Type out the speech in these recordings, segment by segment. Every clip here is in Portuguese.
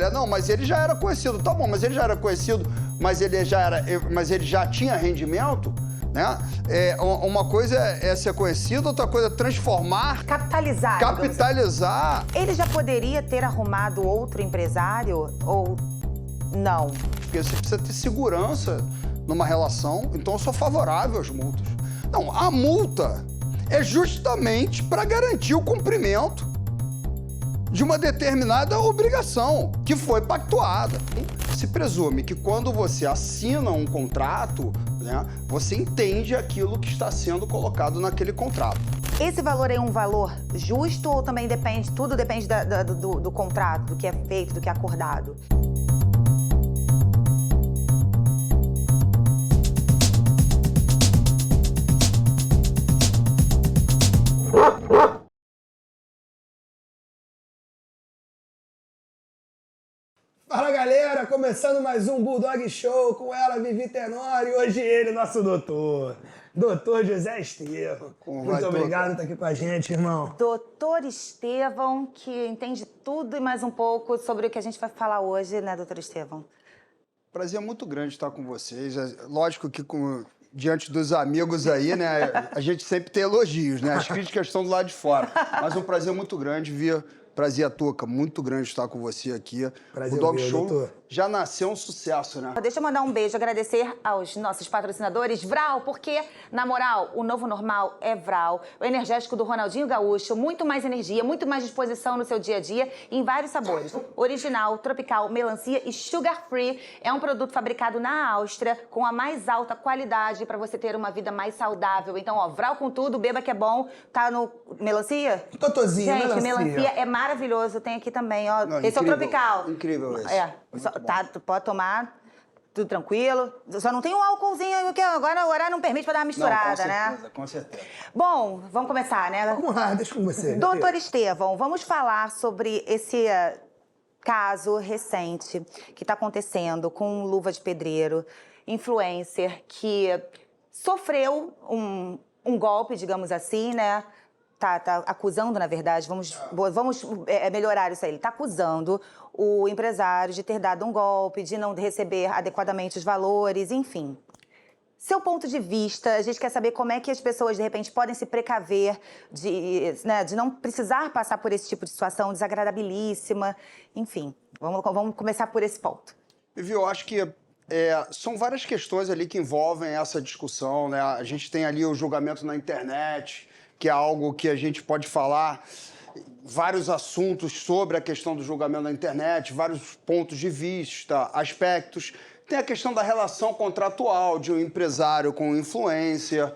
olha, não, mas ele já era conhecido. Tá bom, mas ele já era conhecido, mas ele já tinha rendimento, né? Uma coisa é ser conhecido, outra coisa é transformar... Capitalizar. Capitalizar. Ele já poderia ter arrumado outro empresário ou não? Porque você precisa ter segurança numa relação, então eu sou favorável às multas. Não, a multa é justamente para garantir o cumprimento de uma determinada obrigação que foi pactuada. Se presume que quando você assina um contrato, né, você entende aquilo que está sendo colocado naquele contrato. Esse valor é um valor justo ou também depende, tudo depende do contrato, do que é feito, do que é acordado? Fala galera, começando mais um Bulldog Show com ela, Vivi Tenório, e hoje ele, nosso doutor José Estevão. Muito obrigado por estar aqui com a gente, irmão. Doutor Estevão, que entende tudo e mais um pouco sobre o que a gente vai falar hoje, né, doutor Estevão? Prazer muito grande estar com vocês. Lógico que diante dos amigos aí, né, a gente sempre tem elogios, né? As críticas estão do lado de fora. Mas é um prazer muito grande vir. Prazer, Tuca, muito grande estar com você aqui. Prazer, o Dog meu, Show doutor. Já nasceu um sucesso, né? Deixa eu mandar um beijo, agradecer aos nossos patrocinadores, Vral, porque, na moral, o novo normal é Vral. O energético do Ronaldinho Gaúcho, muito mais energia, muito mais disposição no seu dia a dia, em vários sabores. Original, tropical, melancia e sugar free. É um produto fabricado na Áustria, com a mais alta qualidade para você ter uma vida mais saudável. Então, ó, Vral com tudo, beba que é bom. Tá no melancia? Totozinho, gente, melancia é maravilhoso. Tem aqui também, ó. Não, esse incrível, é o tropical. Incrível esse. Tu pode tomar, tudo tranquilo. Só não tem um álcoolzinho, porque agora o horário não permite pra dar uma misturada, né? Com certeza. Bom, vamos começar, né? Vamos lá, deixa com você. Doutor Estevão, vamos falar sobre esse caso recente que está acontecendo com Luva de Pedreiro, influencer que sofreu um golpe, digamos assim, né? Tá acusando, na verdade, vamos melhorar isso aí. Ele tá acusando o empresário de ter dado um golpe, de não receber adequadamente os valores, enfim. Seu ponto de vista, a gente quer saber como é que as pessoas, de repente, podem se precaver de não precisar passar por esse tipo de situação desagradabilíssima. Enfim, vamos começar por esse ponto. Vivi, eu acho que são várias questões ali que envolvem essa discussão, né? A gente tem ali o julgamento na internet, que é algo que a gente pode falar, vários assuntos sobre a questão do julgamento na internet, vários pontos de vista, aspectos. Tem a questão da relação contratual de um empresário com um influencer,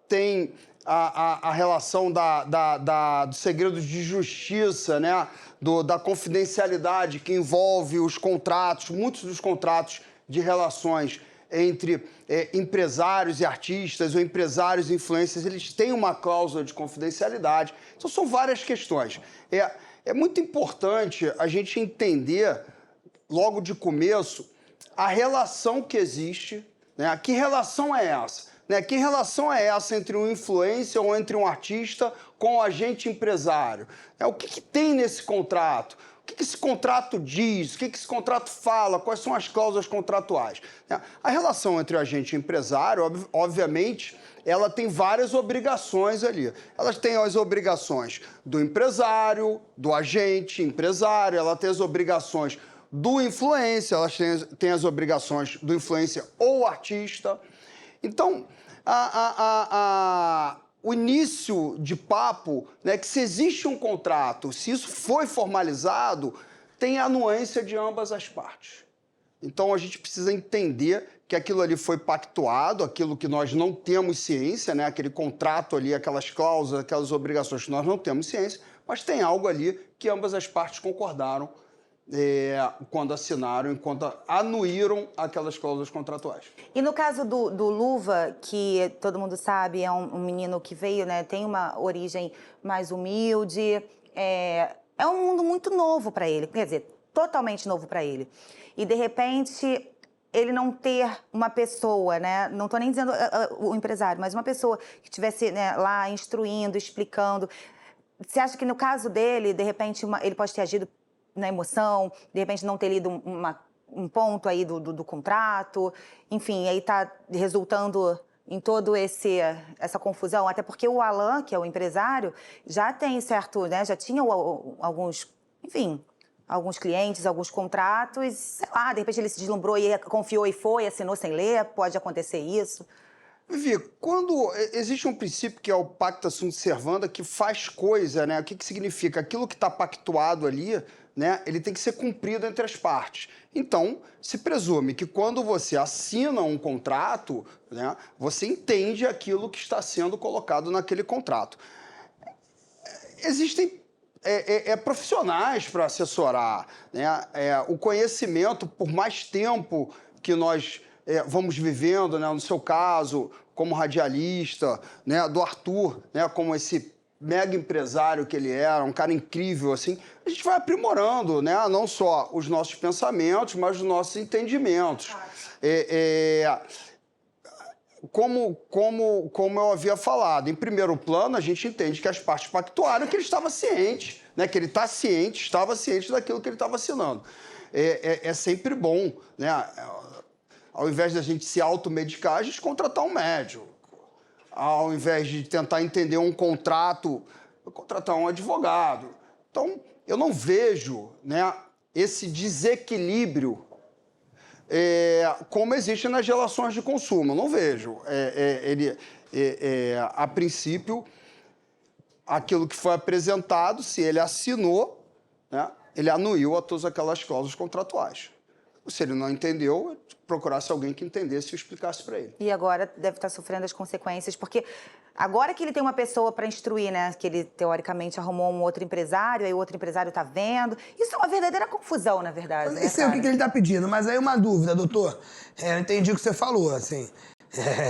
tem a relação do segredo de justiça, né? Da confidencialidade que envolve os contratos, muitos dos contratos de relações entre empresários e artistas ou empresários e influencers, eles têm uma cláusula de confidencialidade. Então, são várias questões. É muito importante a gente entender, logo de começo, a relação que existe, né? Que relação é essa? Né? Que relação é essa entre um influencer ou entre um artista com o agente empresário? O que tem nesse contrato? O que esse contrato diz? O que esse contrato fala? Quais são as cláusulas contratuais? A relação entre o agente e o empresário, obviamente, ela tem várias obrigações ali. Elas têm as obrigações do empresário, do agente empresário, ela tem as obrigações do influencer, elas têm as obrigações do influencer ou artista. Então, o início de papo, né, que se existe um contrato, se isso foi formalizado, tem a anuência de ambas as partes. Então, a gente precisa entender que aquilo ali foi pactuado, aquilo que nós não temos ciência, né, aquele contrato ali, aquelas cláusulas, aquelas obrigações que nós não temos ciência, mas tem algo ali que ambas as partes concordaram quando assinaram, quando anuíram aquelas cláusulas contratuais. E no caso do Luva, que todo mundo sabe, é um menino que veio, né, tem uma origem mais humilde, é um mundo muito novo para ele, quer dizer, totalmente novo para ele. E, de repente, ele não ter uma pessoa, né, não estou nem dizendo o empresário, mas uma pessoa que estivesse, né, lá instruindo, explicando. Você acha que no caso dele, de repente, ele pode ter agido na emoção, de repente não ter lido um ponto aí do contrato, enfim, aí tá resultando em todo essa confusão, até porque o Alan, que é o empresário, já tem certo, né, já tinha alguns, enfim, alguns clientes, alguns contratos, sei lá, de repente ele se deslumbrou e confiou e foi, assinou sem ler, pode acontecer isso. Vivi, quando existe um princípio que é o pacta sunt servanda, que faz coisa, né? O que significa? Aquilo que está pactuado ali, né? Ele tem que ser cumprido entre as partes. Então, se presume que quando você assina um contrato, né? Você entende aquilo que está sendo colocado naquele contrato. Existem profissionais para assessorar, né? O conhecimento, por mais tempo que nós vamos vivendo, né? No seu caso, como radialista, né? Do Arthur, né? Como esse mega empresário que ele era, um cara incrível, assim, a gente vai aprimorando, né? Não só os nossos pensamentos, mas os nossos entendimentos. Como eu havia falado, em primeiro plano, a gente entende que as partes pactuaram que ele estava ciente, né? Que ele está ciente, estava ciente daquilo que ele estava assinando. É sempre bom, né? Ao invés da gente se automedicar, a gente contratar um médico. Ao invés de tentar entender um contrato, contratar um advogado. Então, eu não vejo, né, esse desequilíbrio como existe nas relações de consumo. Eu não vejo. A princípio, aquilo que foi apresentado, se ele assinou, né, ele anuiu a todas aquelas cláusulas contratuais. Se ele não entendeu, procurasse alguém que entendesse e explicasse para ele. E agora deve estar sofrendo as consequências, porque agora que ele tem uma pessoa para instruir, né, que ele teoricamente arrumou um outro empresário, aí o outro empresário está vendo. Isso é uma verdadeira confusão, na verdade. Eu nem sei o que ele está pedindo, mas aí uma dúvida, doutor. Eu entendi o que você falou, assim.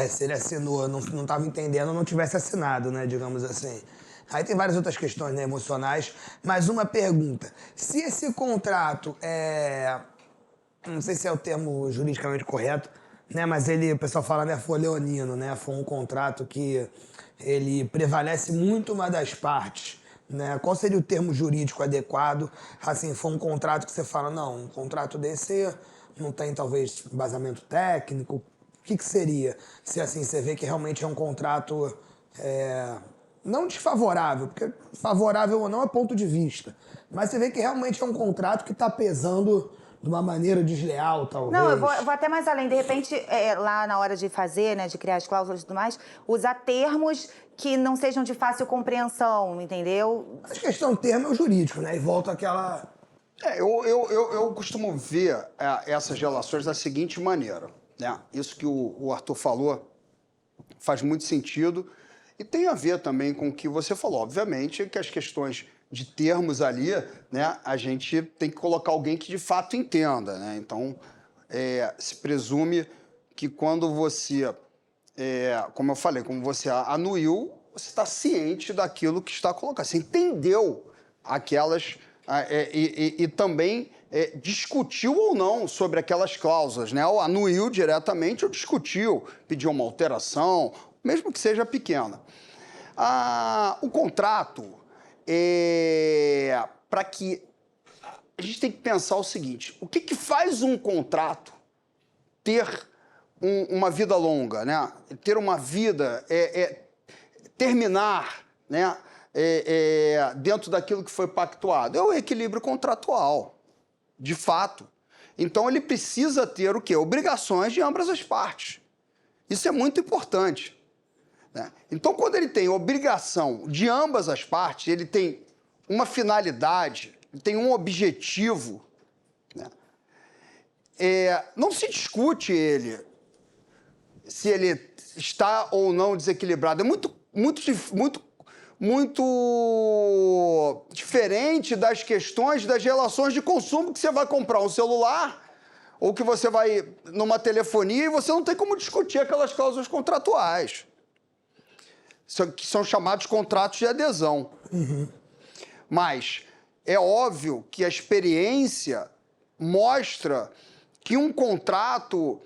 Se ele assinou, não estava entendendo, não tivesse assinado, né, digamos assim. Aí tem várias outras questões, né, emocionais. Mas uma pergunta. Se esse contrato não sei se é o termo juridicamente correto, né? Mas o pessoal fala, né, foi leonino, né? Foi um contrato que ele prevalece muito uma das partes, né? Qual seria o termo jurídico adequado? Assim, foi um contrato que você fala, não, um contrato desse não tem talvez embasamento técnico. O que seria? Se assim você vê que realmente é um contrato não desfavorável, porque favorável ou não é ponto de vista, mas você vê que realmente é um contrato que está pesando de uma maneira desleal, talvez. Não, eu vou até mais além. De repente, lá na hora de fazer, né, de criar as cláusulas e tudo mais, usar termos que não sejam de fácil compreensão, entendeu? Mas a questão do termo é o jurídico, né? E volta àquela... Eu costumo ver essas relações da seguinte maneira, né? Isso que o Arthur falou faz muito sentido e tem a ver também com o que você falou. Obviamente que as questões de termos ali, né, a gente tem que colocar alguém que de fato entenda, né? Então, se presume que quando você, como eu falei, como você anuiu, você está ciente daquilo que está colocado. Você entendeu aquelas... e também discutiu ou não sobre aquelas cláusulas, né? Ou anuiu diretamente ou discutiu, pediu uma alteração, mesmo que seja pequena. O contrato... para que a gente tem que pensar o seguinte, o que faz um contrato ter uma vida longa, né? Ter uma vida, terminar, né? Dentro daquilo que foi pactuado. É o equilíbrio contratual, de fato. Então, ele precisa ter o quê? Obrigações de ambas as partes. Isso é muito importante. Né? Então, quando ele tem obrigação de ambas as partes, ele tem uma finalidade, ele tem um objetivo, né? Não se discute se ele está ou não desequilibrado. É muito diferente das questões das relações de consumo, que você vai comprar um celular ou que você vai numa telefonia e você não tem como discutir aquelas cláusulas contratuais, que são chamados contratos de adesão. Uhum. Mas é óbvio que a experiência mostra que um contrato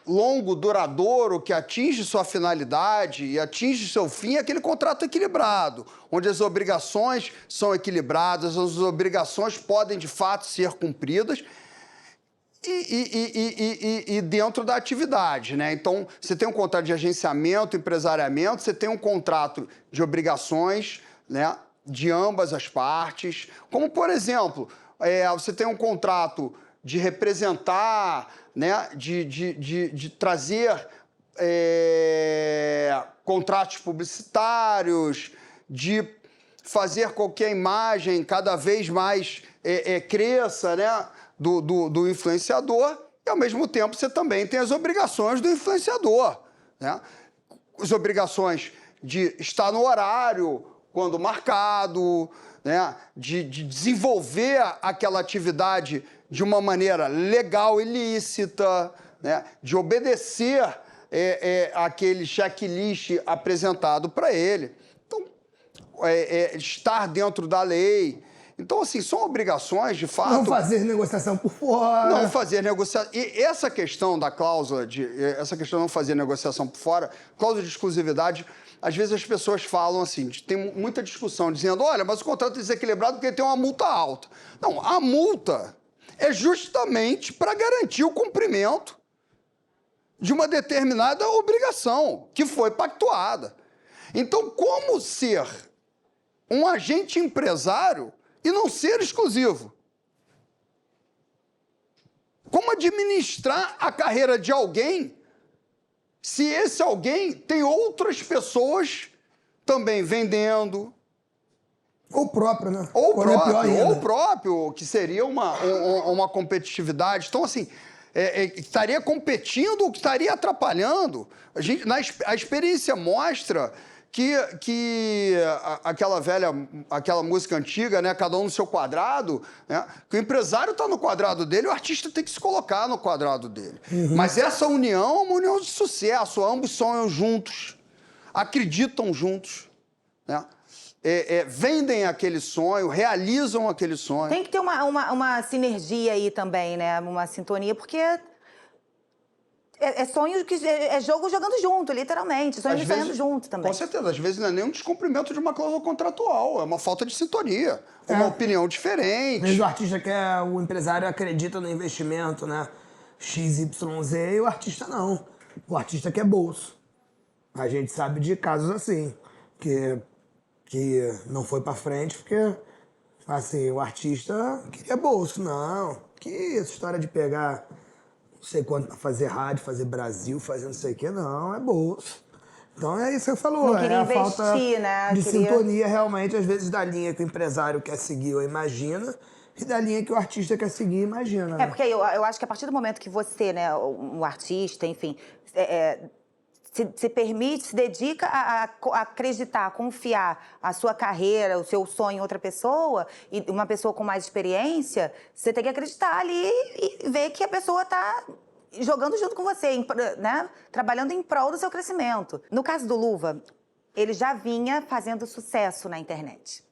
longo, duradouro, que atinge sua finalidade e atinge seu fim, é aquele contrato equilibrado, onde as obrigações são equilibradas, as obrigações podem, de fato, ser cumpridas e dentro da atividade, né? Então, você tem um contrato de agenciamento, empresariamento, você tem um contrato de obrigações, né, de ambas as partes, como, por exemplo, você tem um contrato de representar, né, de trazer contratos publicitários, de fazer com que a imagem cada vez mais cresça, né, do influenciador, e, ao mesmo tempo, você também tem as obrigações do influenciador, né? As obrigações de estar no horário, quando marcado, né? De desenvolver aquela atividade de uma maneira legal e lícita, né? De obedecer aquele checklist apresentado para ele. Então, estar dentro da lei. Então, assim, são obrigações, de fato... Não fazer negociação por fora. Não fazer negociação... E essa questão da cláusula essa questão de não fazer negociação por fora, cláusula de exclusividade, às vezes as pessoas falam assim, tem muita discussão, dizendo, olha, mas o contrato é desequilibrado porque tem uma multa alta. Não, a multa é justamente para garantir o cumprimento de uma determinada obrigação que foi pactuada. Então, como ser um agente empresário e não ser exclusivo? Como administrar a carreira de alguém se esse alguém tem outras pessoas também vendendo? Ou próprio, né? Ou próprio, que seria uma competitividade. Então, assim, estaria competindo ou que estaria atrapalhando. A experiência mostra que aquela música antiga, né, cada um no seu quadrado, né, que o empresário está no quadrado dele, o artista tem que se colocar no quadrado dele. Mas essa união é uma união de sucesso, ambos sonham juntos, acreditam juntos, né? Vendem aquele sonho, realizam aquele sonho. Tem que ter uma sinergia aí também, né? Uma sintonia, porque sonho que é jogo jogando junto, literalmente. Sonho sonhando junto também. Com certeza. Às vezes não é nem um descumprimento de uma cláusula contratual, é uma falta de sintonia, uma opinião diferente. Às vezes o artista quer, o empresário acredita no investimento, né? XYZ, e o artista não. O artista quer bolso. A gente sabe de casos assim, que não foi pra frente porque, assim, o artista queria bolso. Não, que essa história de pegar não sei quanto pra fazer rádio, fazer Brasil, fazer não sei o que, não, é bolso. Então é isso que você falou, não queria a investir, falta né? de sintonia realmente, às vezes, da linha que o empresário quer seguir ou imagina, e da linha que o artista quer seguir e imagina. Né? Porque eu acho que a partir do momento que você, né, um artista, enfim, se permite, se dedica a acreditar, a confiar a sua carreira, o seu sonho em outra pessoa, e uma pessoa com mais experiência, você tem que acreditar ali e ver que a pessoa está jogando junto com você, né? Trabalhando em prol do seu crescimento. No caso do Luva, ele já vinha fazendo sucesso na internet.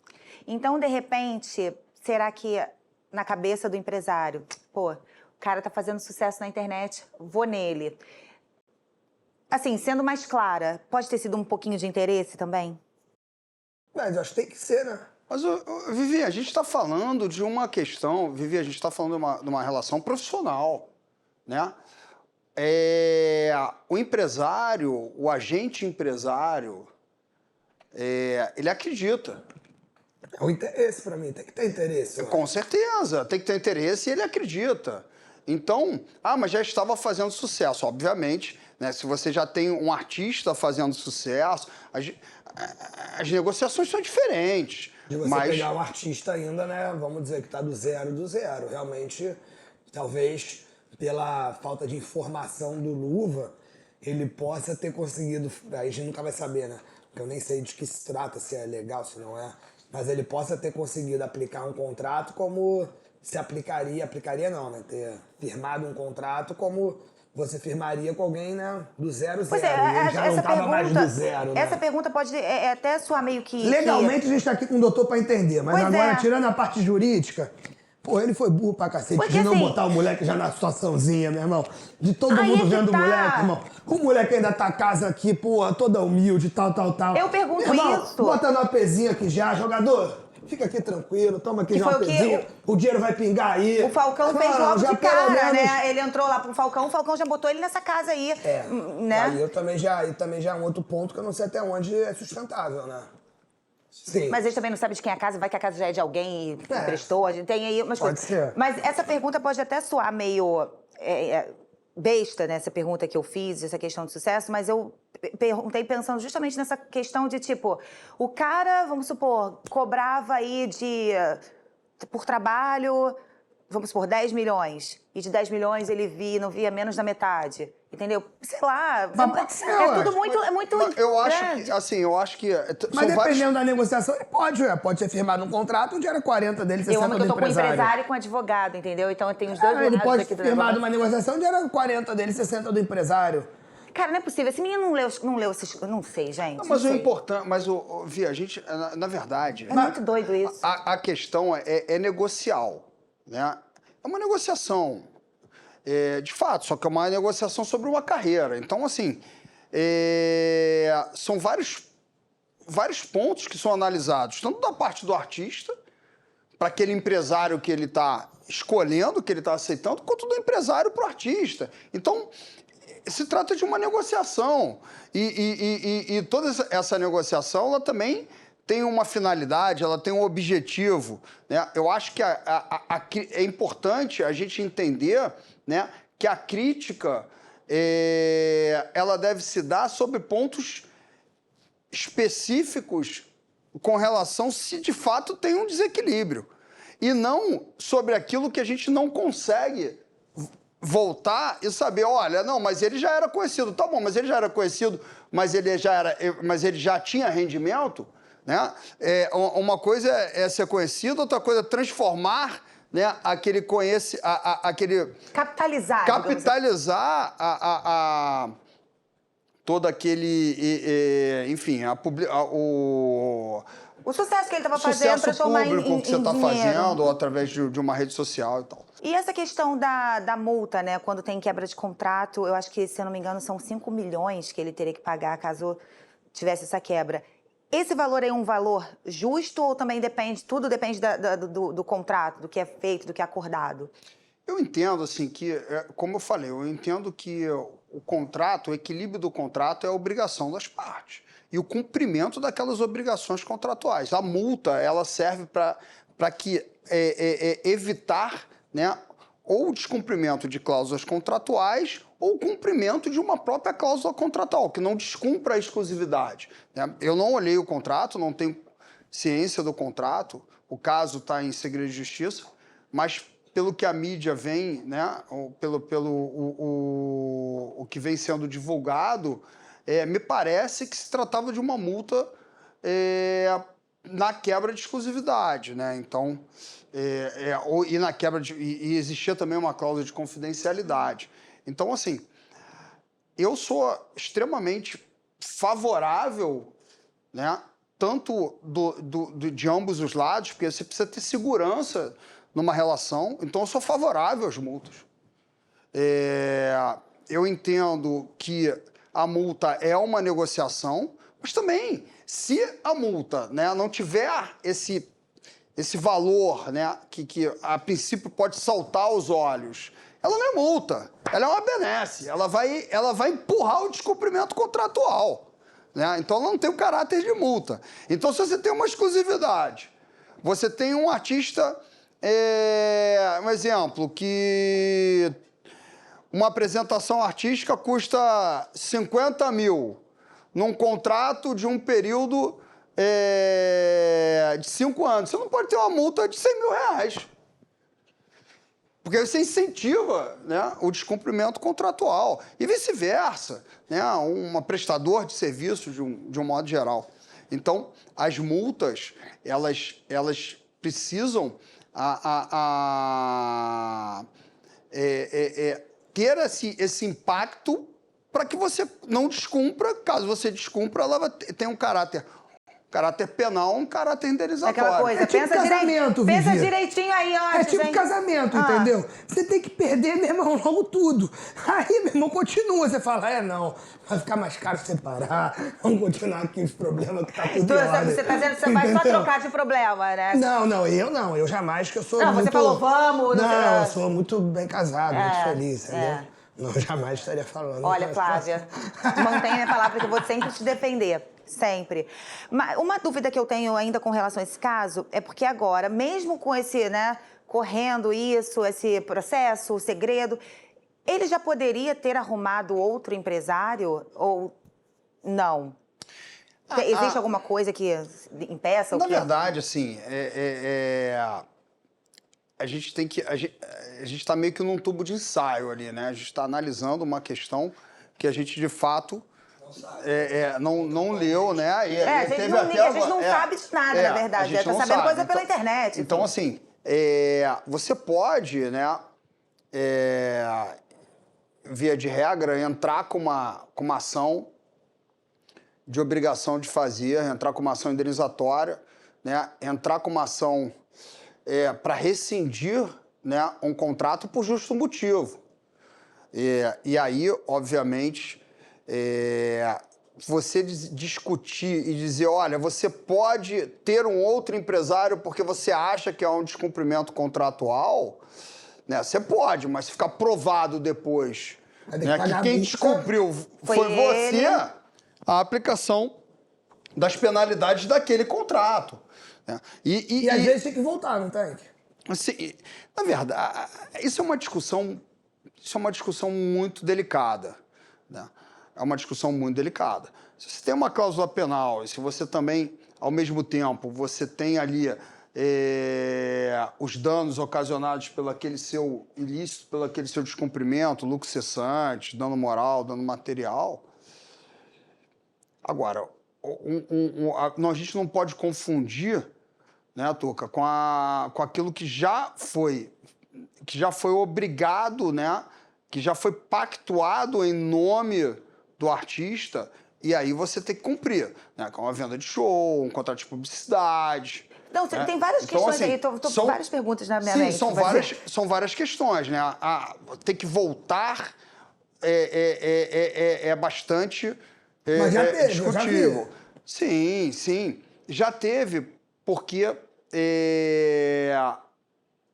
Então, de repente, será que na cabeça do empresário, pô, o cara tá fazendo sucesso na internet, vou nele. Assim, sendo mais clara, pode ter sido um pouquinho de interesse também? Mas acho que tem que ser, né? Mas, Vivi, a gente está falando de uma questão, Vivi, a gente está falando de uma relação profissional, né? O empresário, o agente empresário, ele acredita. É o interesse pra mim, tem que ter interesse. Com certeza, tem que ter interesse e ele acredita. Então, mas já estava fazendo sucesso, obviamente, né? Se você já tem um artista fazendo sucesso, as negociações são diferentes. De você pegar um artista ainda, né? Vamos dizer que tá do zero. Realmente, talvez pela falta de informação do Luva, ele possa ter conseguido... Aí a gente nunca vai saber, né? Porque eu nem sei de que se trata, se é legal, se não é. Mas ele possa ter conseguido aplicar um contrato como se aplicaria não, né? Ter firmado um contrato como você firmaria com alguém, né? Do 0, 0. Pois E ele já não estava mais do zero, né? Essa pergunta pode até soar meio que... Legalmente a gente está aqui com o doutor para entender, mas Pois agora, tirando a parte jurídica, Pô, ele foi burro pra cacete Porque, de não assim, botar o moleque já na situaçãozinha, meu irmão. De todo Aí mundo é que vendo o tá. moleque, irmão. O moleque ainda tá casa aqui, porra, toda humilde, tal. Eu pergunto Meu irmão, isso. bota no APzinho aqui já, jogador. Fica aqui tranquilo, toma aqui Que já um foi o quê? APzinho. O dinheiro vai pingar aí. O Falcão fez Mano, logo já de pelo cara, menos- né? Ele entrou lá pro Falcão, o Falcão já botou ele nessa casa aí, né? Aí eu também já é um outro ponto que eu não sei até onde é sustentável, né? Sim. Mas eles também não sabem de quem é a casa, vai que a casa já é de alguém e emprestou, a gente tem aí umas Pode coisas. ser. Mas essa pergunta pode até soar meio besta, né? Essa pergunta que eu fiz, essa questão de sucesso, mas eu perguntei pensando justamente nessa questão de, tipo, o cara, vamos supor, cobrava aí por trabalho, vamos supor, 10 milhões. E de 10 milhões ele não via menos da metade. Entendeu? Sei lá. Mas pode ser, eu tudo acho. muito. Eu acho grande. que, assim, eu acho que... Mas são dependendo da negociação, ele pode ser firmado um contrato onde era 40 dele, 60 Eu amo que do eu tô com empresário. empresário e com advogado, entendeu? Então eu tenho os dois lados Ele pode aqui do firmar negócio. uma negociação onde era 40 dele, 60 do empresário. Cara, não é possível. Esse menino não leu esses... Não sei, gente. Não, mas não o sei. importante... Mas, Vi, a gente, na verdade... É muito doido isso. A questão é negocial, né? É uma negociação, de fato, só que é uma negociação sobre uma carreira. Então, assim, são vários pontos que são analisados, tanto da parte do artista, para aquele empresário que ele está escolhendo, que ele está aceitando, quanto do empresário para o artista. Então, se trata de uma negociação. E toda essa negociação, ela também tem uma finalidade, ela tem um objetivo, né? Eu acho que é importante a gente entender, né, que a crítica ela deve se dar sobre pontos específicos com relação se de fato tem um desequilíbrio. E não sobre aquilo que a gente não consegue voltar e saber, olha, não, mas ele já era conhecido. Tá bom, mas ele já era conhecido, mas ele já tinha rendimento, né? Uma coisa é ser conhecido, outra coisa é transformar, né, aquele Capitalizar. capitalizar todo aquele, enfim, O sucesso que ele estava fazendo, sucesso transformar público em que você está dinheiro. fazendo, ou através de uma rede social e tal. E essa questão da multa, né? Quando tem quebra de contrato, eu acho que, se eu não me engano, são 5 milhões que ele teria que pagar caso tivesse essa quebra. Esse valor é um valor justo ou também tudo depende do contrato, do que é feito, do que é acordado? Eu entendo, assim, que, como eu falei, eu entendo que o contrato, o equilíbrio do contrato é a obrigação das partes e o cumprimento daquelas obrigações contratuais. A multa, ela serve para evitar, né, ou o descumprimento de cláusulas contratuais ou o cumprimento de uma própria cláusula contratual, que não descumpra a exclusividade, né? Eu não olhei o contrato, não tenho ciência do contrato, o caso está em segredo de justiça, mas pelo que a mídia vem, né, o que vem sendo divulgado, me parece que se tratava de uma multa na quebra de exclusividade, né? Então, e existia também uma cláusula de confidencialidade. Então, assim, eu sou extremamente favorável, né, tanto de ambos os lados, porque você precisa ter segurança numa relação, então eu sou favorável às multas. Eu entendo que a multa é uma negociação, mas também, se a multa, né, não tiver esse valor, né, que a princípio pode saltar aos olhos, ela não é multa, ela é uma benesse, ela vai empurrar o descumprimento contratual, né? Então ela não tem o caráter de multa. Então, se você tem uma exclusividade, você tem um artista, um exemplo, que uma apresentação artística custa 50 mil, num contrato de um período de 5 anos. Você não pode ter uma multa de 100 mil reais. Porque você incentiva, né, o descumprimento contratual. E vice-versa, né, um prestador de serviços de um modo geral. Então, as multas, elas precisam ter esse impacto para que você não descumpra. Caso você descumpra, ela tem um caráter caráter penal, um caráter indenizatório. Aquela coisa, É tipo pensa, casamento, pensa Vivi. direitinho aí antes, É tipo hein? casamento, entendeu? Você tem que perder, meu irmão, logo tudo. Aí, meu irmão, continua. Você fala, não, vai ficar mais caro separar, vamos continuar aqui os problemas que tá tudo Então, em ordem. você tá dizendo que você vai só Entendeu? trocar de problema, né? Não, eu jamais, que eu sou Não, muito... você falou, vamos... Não, eu sou muito bem casado, muito feliz, entendeu? é. Não, eu jamais estaria falando. Olha, Flávia, mantenha minha palavra que eu vou sempre te defender. Sempre. Mas uma dúvida que eu tenho ainda com relação a esse caso é porque agora, mesmo com esse, né, correndo isso, esse processo, o segredo, ele já poderia ter arrumado outro empresário ou não? Existe alguma coisa que impeça? Na verdade, assim, a gente tem que... A gente está meio que num tubo de ensaio ali, né? A gente está analisando uma questão que a gente, de fato... não leu, né? a gente não sabe de nada, na verdade. Tá sabendo coisa pela internet. Então, assim, você pode, né, via de regra, entrar com uma ação de obrigação de fazer, entrar com uma ação indenizatória, né, entrar com uma ação para rescindir, né, um contrato por justo motivo. E aí, obviamente... você discutir e dizer, olha, você pode ter um outro empresário porque você acha que é um descumprimento contratual, né? Você pode, mas se ficar provado depois, né, que quem descumpriu foi você, a aplicação das penalidades daquele contrato. Né? E às vezes tem que voltar, não tem? Assim, na verdade, isso é uma discussão muito delicada, né? É uma discussão muito delicada. Se você tem uma cláusula penal e se você também, ao mesmo tempo, você tem ali os danos ocasionados pelo aquele seu ilícito, pelo aquele seu descumprimento, lucro cessante, dano moral, dano material. Agora, a gente não pode confundir, né, Tuca, com aquilo que já foi obrigado, né, que já foi pactuado em nome do artista, e aí você tem que cumprir, né? Com uma venda de show, um contrato de publicidade. Não, né? Tem várias então, questões assim, aí, várias perguntas na minha mente. São várias questões, né? Ter que voltar é bastante Mas já teve, discutível. Sim. Já teve, porque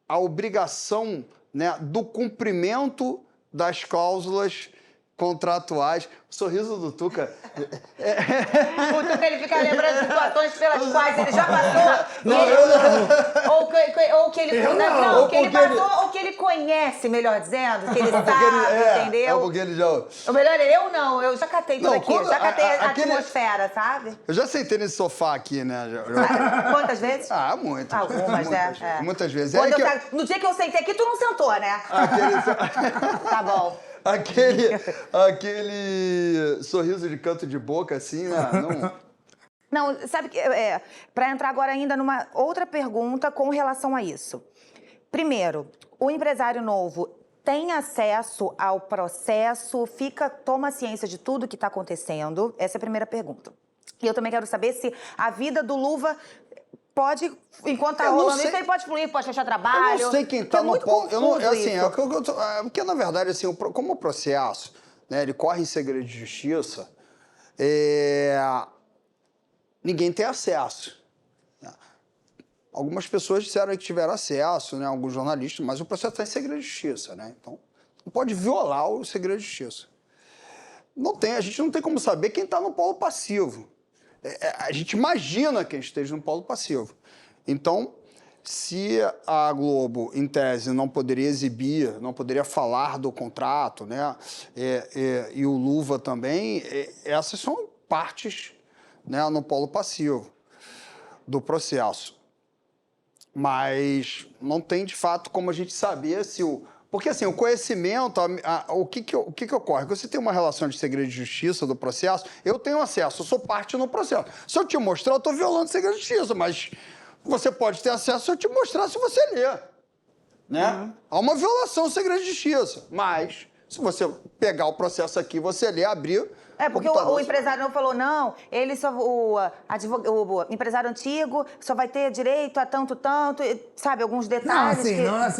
a obrigação, né, do cumprimento das cláusulas contratuais. O sorriso do Tuca... O Tuca, ele fica lembrando de situações pelas quais ele já passou. Não, eu não. Ou que ele... Eu não. Não, Ou que ele porque passou, ou que ele conhece, melhor dizendo, que ele sabe, entendeu? porque ele já... Ou melhor, eu não, eu já catei tudo Não, aqui, quando já catei a aquele- atmosfera, sabe? Eu já sentei nesse sofá aqui, né? Quantas vezes? Muitas. Algumas, né? Muitas vezes. Quando no dia que eu sentei aqui, tu não sentou, né? Tá bom. Aquele sorriso de canto de boca, assim, né? Não, sabe que para entrar agora ainda numa outra pergunta com relação a isso. Primeiro, o empresário novo tem acesso ao processo, toma ciência de tudo que está acontecendo? Essa é a primeira pergunta. E eu também quero saber se a vida do Luva pode, enquanto tá rolando isso, ele pode fluir, pode fechar trabalho. Eu não sei quem tá no polo. Isso. Porque, na verdade, assim, como o processo, né, ele corre em segredo de justiça, ninguém tem acesso. Né? Algumas pessoas disseram que tiveram acesso, né, alguns jornalistas, mas o processo está em segredo de justiça, né? Então, não pode violar o segredo de justiça. A gente não tem como saber quem está no polo passivo. A gente imagina quem esteja no polo passivo. Então, se a Globo, em tese, não poderia exibir, não poderia falar do contrato, né, e o Luva também, essas são partes, né, no polo passivo do processo. Mas não tem, de fato, como a gente saber se o... Porque, assim, o conhecimento, o que ocorre? Quando você tem uma relação de segredo de justiça do processo, eu tenho acesso, eu sou parte no processo. Se eu te mostrar, eu estou violando o segredo de justiça, mas você pode ter acesso se eu te mostrar, se você ler. Né? Há uma violação do segredo de justiça, mas Se você pegar o processo aqui, você ler, abrir... Porque o empresário não falou, não, ele só, o empresário antigo só vai ter direito a tanto, sabe, alguns detalhes.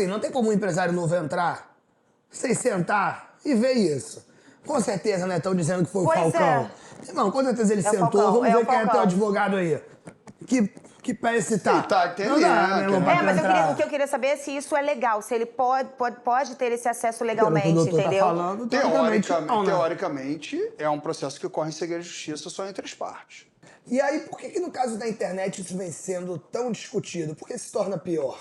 Não tem como um empresário novo entrar, sem sentar e ver isso. Com certeza, né? Estão dizendo que foi o Falcão. Não, com certeza ele sentou. Vamos ver quem é teu advogado aí. Que pé esse tá? Tá entendendo. Não dá, né, mas o que eu queria saber é se isso é legal, se ele pode ter esse acesso legalmente, pelo que o doutor entendeu? Tá falando, teoricamente, é um processo que ocorre em segredo de justiça só entre as partes. E aí, por que no caso da internet isso vem sendo tão discutido? Por que se torna pior?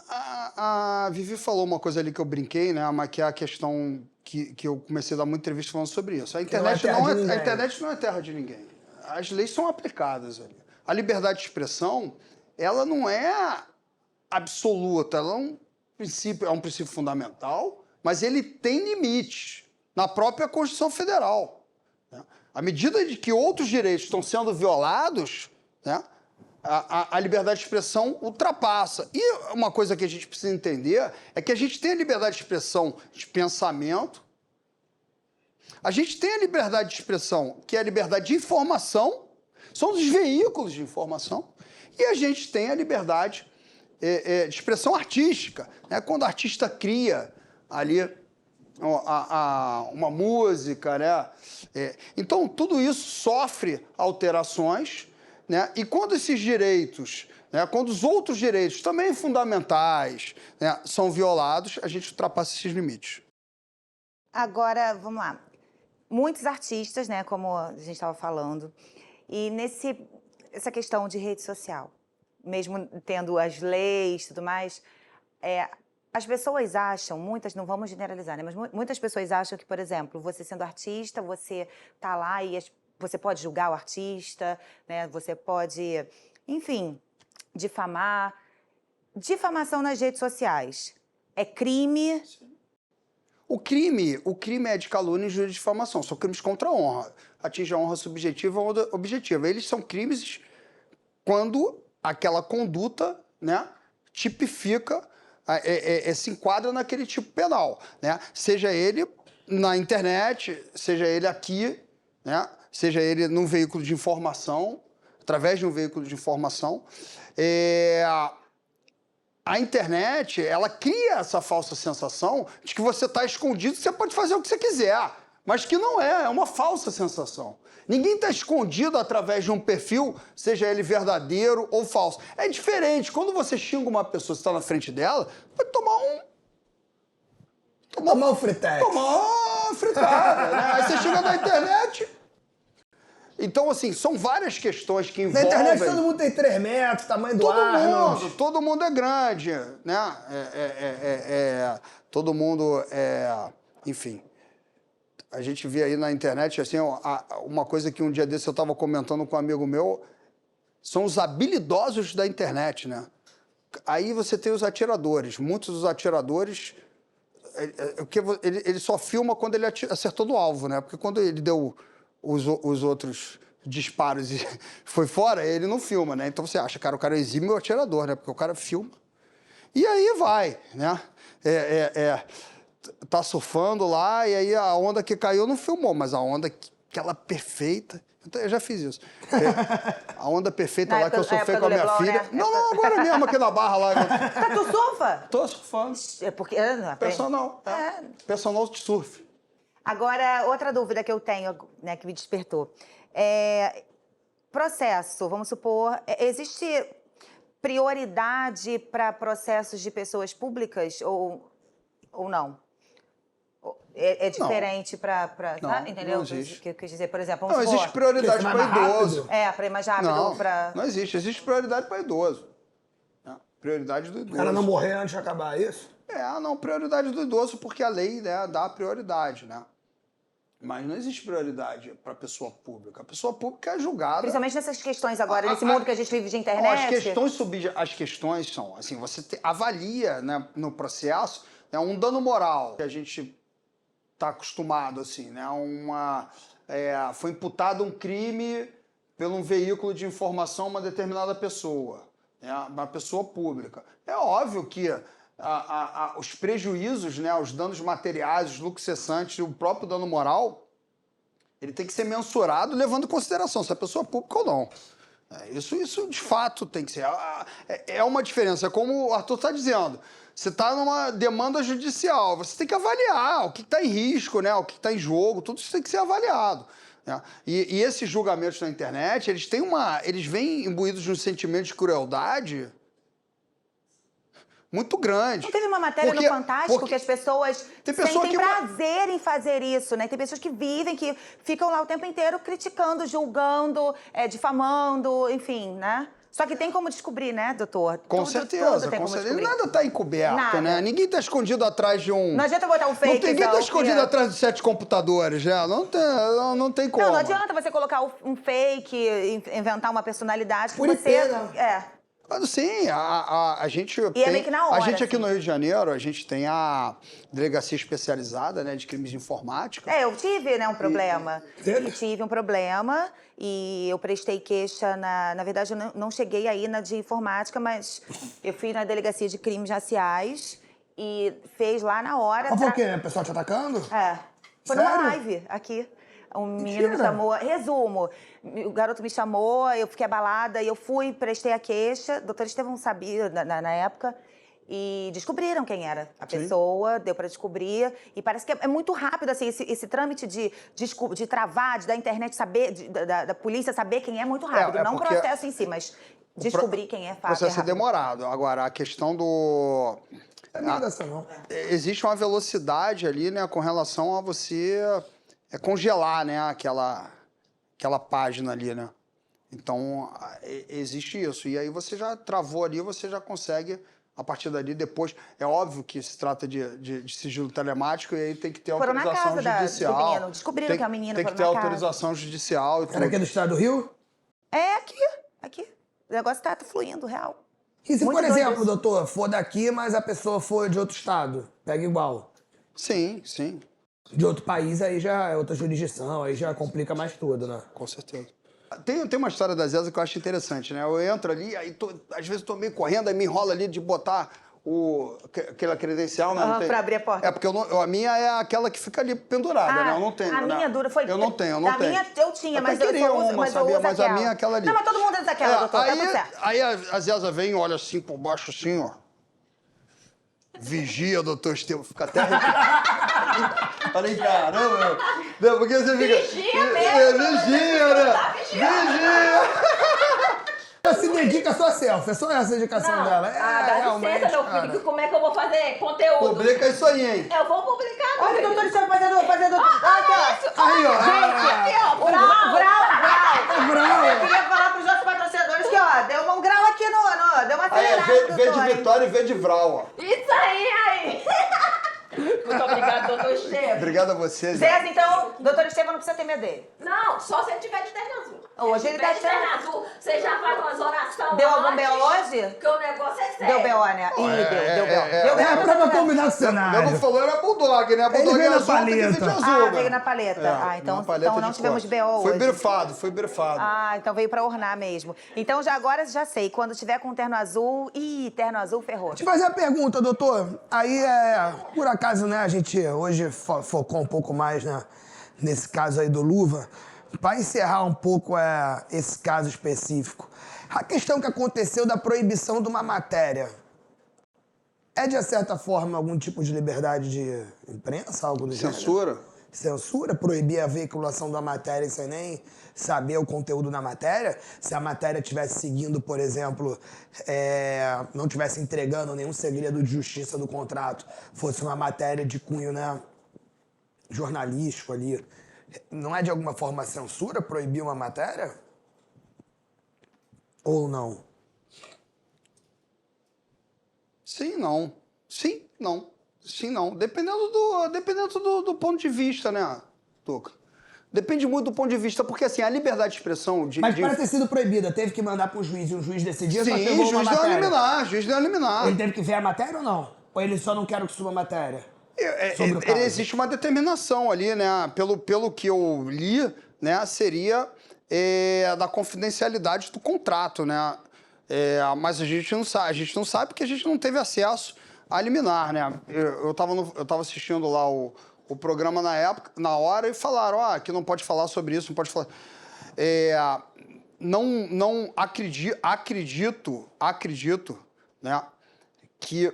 A Vivi falou uma coisa ali que eu brinquei, né? Mas que é a questão que eu comecei a dar muita entrevista falando sobre isso. A internet não é terra de ninguém. As leis são aplicadas ali. A liberdade de expressão, ela não é absoluta, ela é um princípio fundamental, mas ele tem limites na própria Constituição Federal. Né? À medida de que outros direitos estão sendo violados, né, a liberdade de expressão ultrapassa. E uma coisa que a gente precisa entender é que a gente tem a liberdade de expressão de pensamento, a gente tem a liberdade de expressão, que é a liberdade de informação, são os veículos de informação, e a gente tem a liberdade de expressão artística, né? Quando o artista cria ali uma música, né? Então, tudo isso sofre alterações, né? E quando esses direitos, né, quando os outros direitos também fundamentais, né, são violados, a gente ultrapassa esses limites. Agora, vamos lá. Muitos artistas, né, como a gente estava falando, e essa questão de rede social, mesmo tendo as leis e tudo mais, as pessoas acham, muitas, não vamos generalizar, né, mas muitas pessoas acham que, por exemplo, você sendo artista, você tá lá e você pode julgar o artista, né, você pode, enfim, difamar. Difamação nas redes sociais é crime? Sim. O crime é de calúnia e injúria de difamação, são crimes contra a honra. Atinge a honra subjetiva ou objetiva. Eles são crimes quando aquela conduta, né, tipifica, se enquadra naquele tipo penal, né? Seja ele na internet, seja ele aqui, né? Seja ele num veículo de informação, através de um veículo de informação. A internet, ela cria essa falsa sensação de que você está escondido, você pode fazer o que você quiser, mas que não é uma falsa sensação. Ninguém está escondido através de um perfil, seja ele verdadeiro ou falso. É diferente, quando você xinga uma pessoa, você está na frente dela, pode tomar um fritex. Tomar uma fritada, né? Aí você chega na internet... Então, assim, são várias questões que envolvem... Na internet todo mundo tem 3 metros, tamanho do Arnold. Todo mundo é grande, né? Todo mundo enfim, a gente vê aí na internet, assim, uma coisa que um dia desse eu estava comentando com um amigo meu, são os habilidosos da internet, né? Aí você tem os atiradores. Muitos dos atiradores... Ele só filma quando ele acertou no alvo, né? Porque quando ele deu... os outros disparos e foi fora, ele não filma, né? Então você acha, cara, o cara é exímio atirador, né? Porque o cara filma. E aí vai, né? Tá surfando lá e aí a onda que caiu não filmou, mas a onda, aquela perfeita... Então, eu já fiz isso. A onda perfeita lá que eu surfei com a minha Leblon, filha... Né? Não, agora mesmo aqui na Barra lá. Tu surfa? Tô surfando. É porque... Personal. Personal de surf. Agora, outra dúvida que eu tenho, né, que me despertou. Processo, vamos supor, existe prioridade para processos de pessoas públicas ou não? É diferente para... Tá? Entendeu? Não existe. O que eu quis dizer, por exemplo, Não, existe prioridade para idoso. Para ir mais rápido. Não existe. Existe prioridade para idoso. Prioridade do idoso. O cara não morrer antes de acabar isso? Prioridade do idoso, porque a lei, né, dá prioridade, né? Mas não existe prioridade para a pessoa pública. A pessoa pública é julgada... Principalmente nessas questões agora, nesse mundo que a gente vive de internet. As questões são, assim, você avalia, né, no processo, né, um dano moral que a gente está acostumado, assim, né? Foi imputado um crime por um veículo de informação a uma determinada pessoa, né, uma pessoa pública. É óbvio que os prejuízos, né, os danos materiais, os lucros cessantes, o próprio dano moral, ele tem que ser mensurado levando em consideração se a pessoa é pública ou não. Isso de fato tem que ser. É uma diferença. Como o Arthur está dizendo, você está numa demanda judicial, você tem que avaliar o que está em risco, né, o que está em jogo, tudo isso tem que ser avaliado. Né? E esses julgamentos na internet, eles vêm imbuídos de um sentimento de crueldade muito grande. Não teve uma matéria no Fantástico que as pessoas sentem prazer em fazer isso, né? Tem pessoas que vivem, que ficam lá o tempo inteiro criticando, julgando, difamando, enfim, né? Só que tem como descobrir, né, doutor? Com certeza, com certeza. Nada está encoberto, né? Ninguém está escondido atrás de um... Não adianta botar um fake. Ninguém está escondido atrás de 7 computadores, né? Não tem como. Não adianta você colocar um fake, inventar uma personalidade que Mas sim, a gente tem, é meio que na hora, a gente aqui assim. no Rio de Janeiro, a gente tem a delegacia especializada, né, de crimes de informática. Eu tive, né, um problema. Sério? Tive um problema e eu prestei queixa na verdade, eu não cheguei aí na de informática, mas eu fui na delegacia de crimes raciais e fez lá na hora. Mas por quê? O pessoal te atacando? Foi Sério? numa live aqui. Um menino me chamou, resumo, o garoto me chamou, eu fiquei abalada e eu fui, prestei a queixa, o doutor Estevão sabia na época, e descobriram quem era a pessoa, deu para descobrir, e parece que é muito rápido, assim, esse trâmite de travar, da internet saber, da polícia saber quem é muito rápido, não o processo em si, mas descobrir quem é fácil. O processo é demorado. Agora, a questão do... Não. Existe uma velocidade ali, né, com relação a você... congelar, né, aquela página ali, né? Então, existe isso. E aí você já travou ali, você já consegue, a partir dali, depois... É óbvio que se trata de sigilo telemático e aí tem que ter autorização judicial. Do menino. Descobriram que é o menino. Tem que ter autorização judicial e tudo. Era aqui do estado do Rio? Aqui. O negócio tá fluindo, real. E se, Muito por doido exemplo, isso. doutor, for daqui, mas a pessoa for de outro estado? Pega igual. Sim, sim. De outro país, aí já é outra jurisdição, aí já complica mais tudo, né? Com certeza. Tem uma história da Zeza que eu acho interessante, né? Eu entro ali, aí às vezes tô meio correndo, aí me enrola ali de botar aquela credencial, né? Pra abrir a porta. É, porque a minha é aquela que fica ali pendurada, né? Eu não tenho. A minha dura foi... Eu não tenho. A minha eu tinha, mas eu queria só uso, uma, mas sabia? eu uso Mas a minha é aquela ali. Não, mas todo mundo usa aquela, doutor, tá tudo certo. Aí a Zeza vem e olha assim por baixo, assim, ó. Vigia, doutor Estevão, fica até arrepiado. Falei, caramba, meu. Porque você fica... Vigia mesmo. Vigia, né? Vigia! Ela se dedica só a selfie, é só essa a dedicação dela. Dá realmente, licença, meu filho, que como é que eu vou fazer conteúdo? Publica isso aí, hein? Eu vou publicar, meu Olha o filho. doutor Estevão fazendo... Aqui, ó. Aí, ó. Aqui, ó, O grau. Brau. Eu queria falar pros nossos patrocinadores que, ó, deu um grau aqui deu uma acelerada. Aí, V de doutor, hein? Vitória e V de Vral, ó. Isso aí. Muito obrigado, doutor Estevam. Obrigado a você, Zé. Zé, então, doutor Estevão não precisa ter medo dele. Não, só se ele tiver de terno azul. Hoje ele tá de terno azul. Você já faz umas orações. Deu algum antes, BO hoje? Que o negócio é sério. Deu BO, né? Deu BO. É pra combinar o Eu cenário. não falou, era Bulldog, né? Bulldog veio é na azul, tem que vir de paleta. azul, né? Veio na paleta. Na paleta Então não de tivemos cor. BO Foi hoje. brifado. Então veio pra ornar mesmo. Então agora já sei, quando tiver com terno azul... Ih, terno azul ferrou. Te fazer a pergunta, doutor. Aí, por acaso, né, a gente hoje focou um pouco mais, né, nesse caso aí do Luva. Para encerrar um pouco esse caso específico, a questão que aconteceu da proibição de uma matéria é, de certa forma, algum tipo de liberdade de imprensa, algo do gênero? Censura? Censura? Proibir a veiculação da matéria sem nem saber o conteúdo da matéria? Se a matéria estivesse seguindo, por exemplo, não estivesse entregando nenhum segredo de justiça do contrato, fosse uma matéria de cunho, né, jornalístico ali, não é de alguma forma censura proibir uma matéria? Ou não? Sim, não. Sim, não. Sim, não. Dependendo do ponto de vista, né, Tuca? Depende muito do ponto de vista, porque assim, a liberdade de expressão... Mas para ter sido proibida, teve que mandar para o juiz e o juiz decidir? Sim, só chegou juiz uma deu a matéria? liminar, juiz deu a liminar. Ele teve que ver a matéria ou não? Ou ele só não quer que suba a matéria? Sobre o caso? Existe uma determinação ali, né? Pelo que eu li, né? Seria da confidencialidade do contrato, né? Mas a gente não sabe porque a gente não teve acesso a liminar, né? Eu tava assistindo lá o programa na hora, e falaram, que não pode falar sobre isso, não pode falar... Não acredito, né, que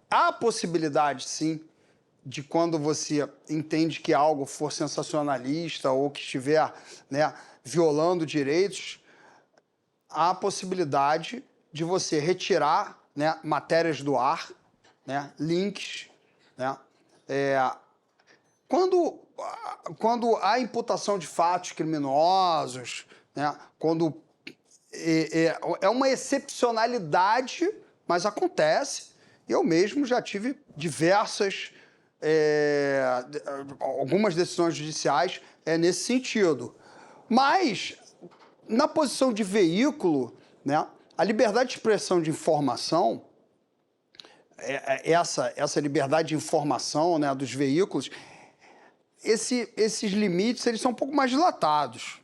há possibilidade, sim, de quando você entende que algo for sensacionalista ou que estiver, né, violando direitos, há a possibilidade de você retirar, né, matérias do ar, né, links, né, quando há imputação de fatos criminosos, né, quando é uma excepcionalidade, mas acontece. Eu mesmo já tive algumas decisões judiciais nesse sentido. Mas, na posição de veículo, né, a liberdade de expressão de informação, essa liberdade de informação, né, dos veículos, esses limites, eles são um pouco mais dilatados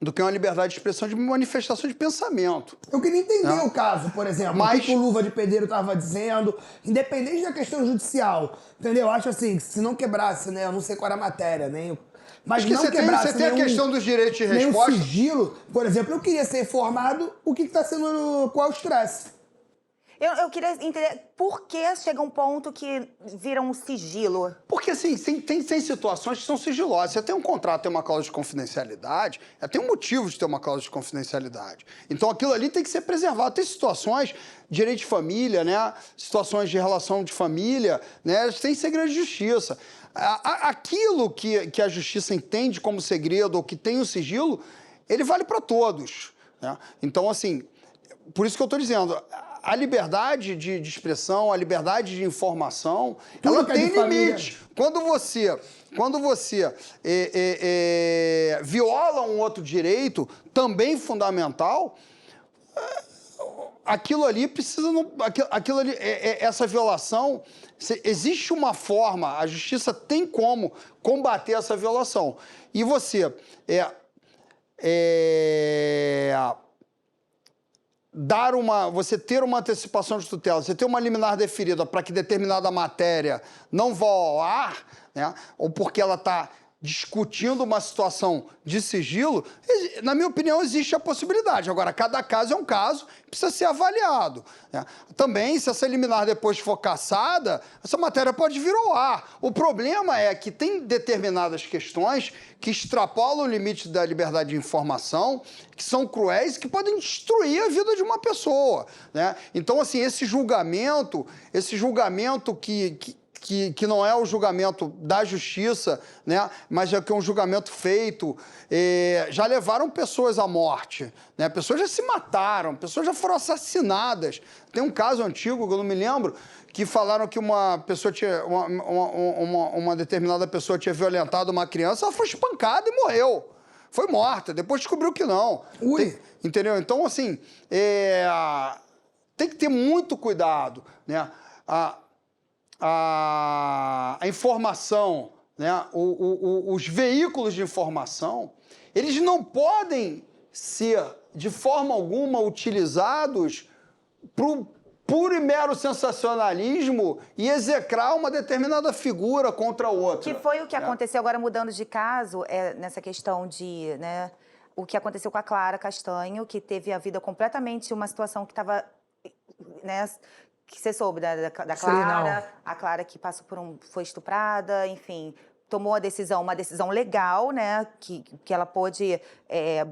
do que uma liberdade de expressão de manifestação de pensamento. Eu queria entender o caso, por exemplo, o que o Luva de Pedreiro estava dizendo, independente da questão judicial, entendeu? Eu acho assim, se não quebrasse, né, eu não sei qual era a matéria, nem... Mas acho que não quebrasse você tem a questão dos direitos de resposta. Nem o sigilo, por exemplo, eu queria ser informado o que está sendo, qual é o estresse. Eu queria entender por que chega um ponto que vira um sigilo. Porque, assim, tem situações que são sigilosas. Você tem um contrato, tem uma cláusula de confidencialidade, tem um motivo de ter uma cláusula de confidencialidade. Então, aquilo ali tem que ser preservado. Tem situações, direito de família, né? Situações de relação de família, né? Tem segredo de justiça. Aquilo que a justiça entende como segredo ou que tem o sigilo, ele vale para todos, né? Então, assim, por isso que eu estou dizendo... A liberdade de expressão, a liberdade de informação, ela tem limite. Quando você viola um outro direito, também fundamental, aquilo ali precisa... Aquilo ali, essa violação, existe uma forma, a justiça tem como combater essa violação. E você você ter uma antecipação de tutela, você ter uma liminar deferida para que determinada matéria não vá ao ar, né, ou porque ela está discutindo uma situação de sigilo, na minha opinião, existe a possibilidade. Agora, cada caso é um caso, precisa ser avaliado, né? Também, se essa liminar depois for cassada, essa matéria pode vir ao ar. O problema é que tem determinadas questões que extrapolam o limite da liberdade de informação, que são cruéis e que podem destruir a vida de uma pessoa, né? Então, assim, esse julgamento que não é o julgamento da justiça, né, mas é que é um julgamento feito, já levaram pessoas à morte, né? Pessoas já se mataram, pessoas já foram assassinadas. Tem um caso antigo, que eu não me lembro, que falaram que uma pessoa uma determinada pessoa tinha violentado uma criança, ela foi espancada e morreu. Foi morta, depois descobriu que não. Entendeu? Então, assim, tem que ter muito cuidado, né? A informação, né? Os veículos de informação, eles não podem ser, de forma alguma, utilizados para o puro e mero sensacionalismo e execrar uma determinada figura contra outra. Que foi o que aconteceu, agora mudando de caso, nessa questão de, né, o que aconteceu com a Clara Castanho, que teve a vida completamente, uma situação que estava, né, que você soube da Clara, a Clara que passou foi estuprada, enfim, tomou uma decisão legal, né, que ela pôde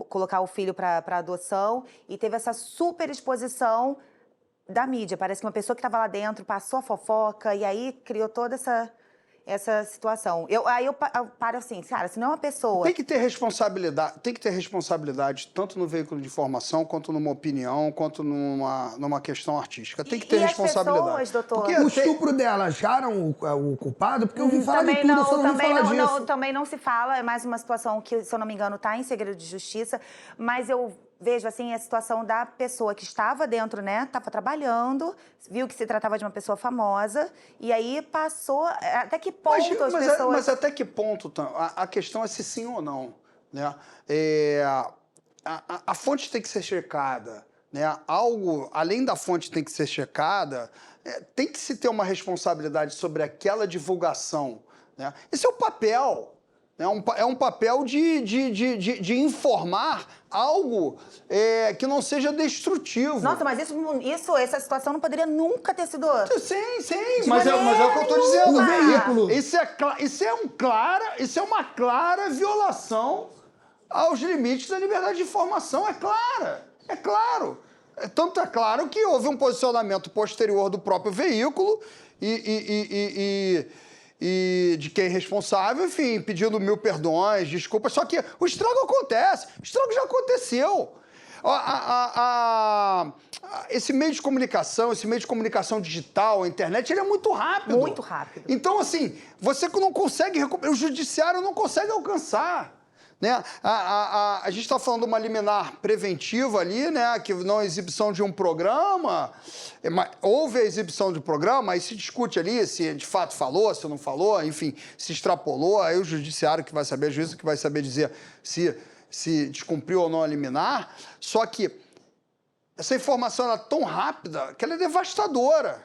colocar o filho para adoção, e teve essa super exposição da mídia. Parece que uma pessoa que estava lá dentro passou a fofoca e aí criou toda essa situação. Aí eu paro assim, cara, se não é uma pessoa... Tem que ter responsabilidade tanto no veículo de informação, quanto numa opinião, quanto numa questão artística. Tem que ter responsabilidade. As pessoas, doutor? O estupro dela, acharam o culpado? Porque eu ouvi falar de tudo, eu só não ouvi falar disso. Também não se fala, é mais uma situação que, se eu não me engano, está em segredo de justiça, mas eu vejo, assim, a situação da pessoa que estava dentro, né, estava trabalhando, viu que se tratava de uma pessoa famosa, e aí passou... Até que ponto as pessoas... Mas até que ponto? A questão é se sim ou não, né? A fonte tem que ser checada, né, algo, além da fonte tem que ser checada, tem que se ter uma responsabilidade sobre aquela divulgação, né? Esse é o papel, né? É um papel de informar algo que não seja destrutivo. Nossa, mas essa situação não poderia nunca ter sido... Sim, mas é o que eu estou dizendo. O veículo. Isso é uma clara violação aos limites da liberdade de informação, é claro. Tanto é claro que houve um posicionamento posterior do próprio veículo e de quem é responsável, enfim, pedindo 1000 perdões, desculpas, só que o estrago acontece, o estrago já aconteceu. Esse meio de comunicação digital, a internet, ele é muito rápido. Muito rápido. Então, assim, você não consegue, o judiciário não consegue alcançar. Né? A gente está falando de uma liminar preventiva ali, né? Que não é exibição de um programa, houve a exibição de programa, aí se discute ali se de fato falou, se não falou, enfim, se extrapolou, aí o judiciário que vai saber, o juiz que vai saber dizer se descumpriu ou não a liminar, só que essa informação é tão rápida que ela é devastadora.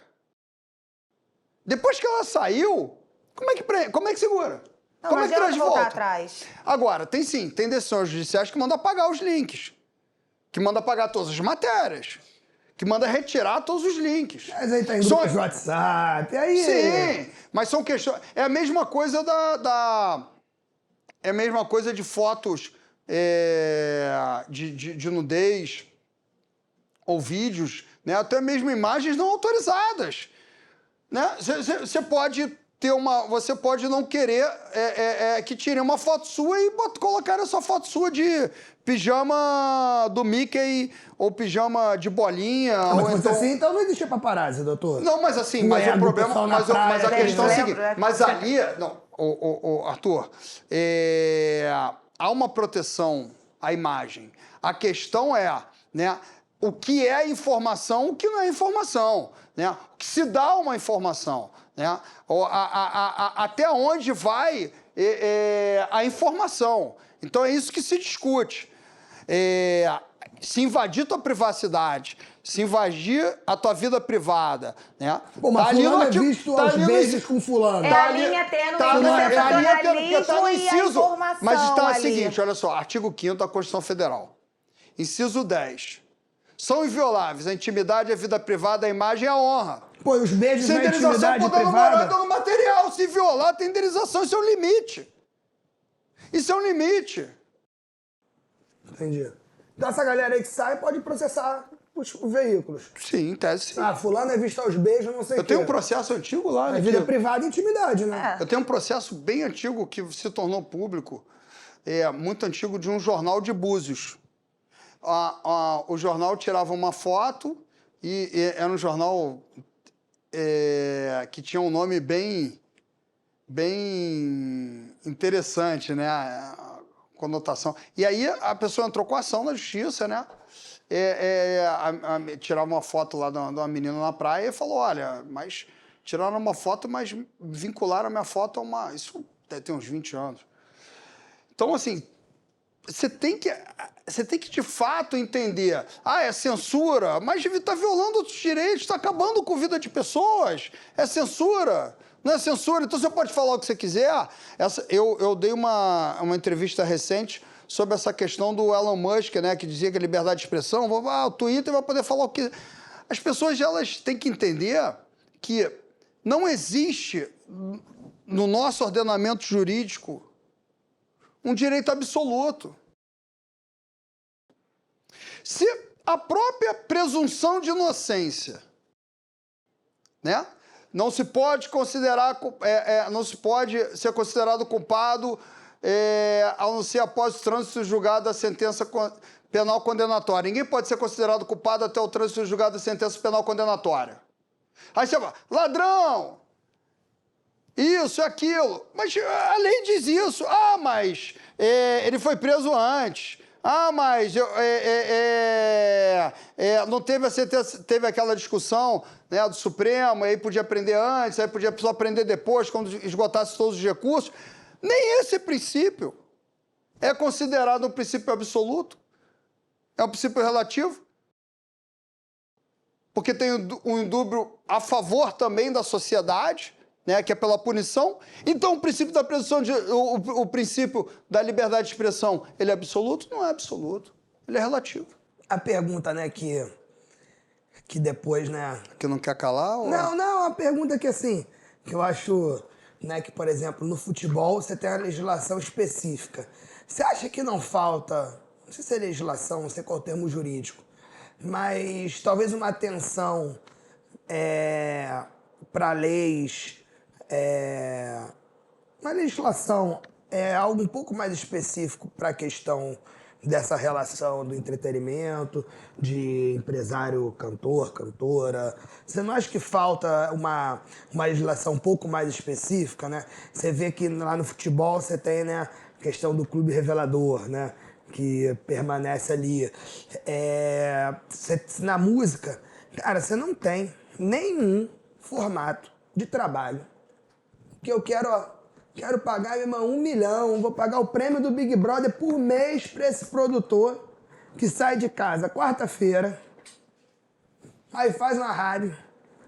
Depois que ela saiu, como é que segura? Não, Como é que traz de volta? Atrás. Agora, tem decisões judiciais que mandam apagar os links, que mandam apagar todas as matérias, que mandam retirar todos os links. Mas aí tá em grupos de WhatsApp, aí... Sim, mas são questões... É a mesma coisa É a mesma coisa de fotos de nudez ou vídeos, né? Até mesmo imagens não autorizadas. Né? Você pode não querer que tirem uma foto sua e colocar essa foto sua de pijama do Mickey ou pijama de bolinha. Mas ou então... assim, então não existia paparazzi, doutor. Não, mas assim, mas o problema... Mas a questão é a seguinte, mas ali... Não, Arthur, há uma proteção à imagem. A questão é, né, o que é informação, o que não é informação, né? O que se dá uma informação, né? Até onde vai a informação. Então é isso que se discute. Se invadir tua privacidade, se invadir a tua vida privada, né? Pô, mas fulano é visto aos beijos com fulano. É a linha tênue entre o sensacionalismo e a informação. Mas está o seguinte, olha só, artigo 5º da Constituição Federal, inciso 10. São invioláveis a intimidade, a vida privada, a imagem e a honra. Pô, e os beijos Se na intimidade indenização privada... dano material, se violar, tem indenização, isso é um limite. Isso é um limite. Entendi. Então essa galera aí que sai pode processar os veículos. Sim, em tese sim. Ah, fulano é visto aos beijos, não sei o quê. Eu tenho um processo antigo lá, né? É vida privada e intimidade, né? Eu tenho um processo bem antigo que se tornou público, muito antigo, de um jornal de Búzios. O jornal tirava uma foto e era um jornal que tinha um nome bem interessante, né? A conotação. E aí a pessoa entrou com ação na justiça, né? Tirava uma foto lá de uma menina na praia e falou, olha, mas tiraram uma foto, mas vincularam a minha foto a uma... Isso deve ter uns 20 anos. Então, assim, você tem que de fato entender, é censura, mas está violando outros direitos, está acabando com a vida de pessoas, é censura, não é censura, então você pode falar o que você quiser. Eu dei uma entrevista recente sobre essa questão do Elon Musk, né, que dizia que a liberdade de expressão, o Twitter vai poder falar o que... As pessoas, elas têm que entender que não existe no nosso ordenamento jurídico um direito absoluto. Se a própria presunção de inocência, né, não se pode considerar, não se pode ser considerado culpado a não ser após o trânsito julgado da sentença penal condenatória. Ninguém pode ser considerado culpado até o trânsito julgado da sentença penal condenatória. Aí você fala, ladrão, isso, aquilo. Mas a lei diz isso. Mas ele foi preso antes. Mas não teve a sentença, teve aquela discussão, né, do Supremo, aí podia prender antes, aí podia só prender depois, quando esgotasse todos os recursos. Nem esse princípio é considerado um princípio absoluto. É um princípio relativo. porque tem um indúbio a favor também da sociedade, né, que é pela punição. Então, o princípio da presunção o princípio da liberdade de expressão, ele é absoluto? Não é absoluto. Ele é relativo. A pergunta, né, que depois, né... Que não quer calar? Ou... Não, a pergunta que, assim, que eu acho, né, que, por exemplo, no futebol você tem uma legislação específica. Você acha que não falta, não sei se é legislação, não sei qual é o termo jurídico, mas talvez uma atenção para leis, uma legislação, algo um pouco mais específico para a questão dessa relação do entretenimento, de empresário, cantor, cantora. Você não acha que falta uma legislação um pouco mais específica, né? Você vê que lá no futebol você tem, né, a questão do clube revelador, né, que permanece ali. Na música, cara, você não tem nenhum formato de trabalho que eu quero pagar, meu irmão, 1 milhão, vou pagar o prêmio do Big Brother por mês para esse produtor que sai de casa quarta-feira, aí faz uma rádio,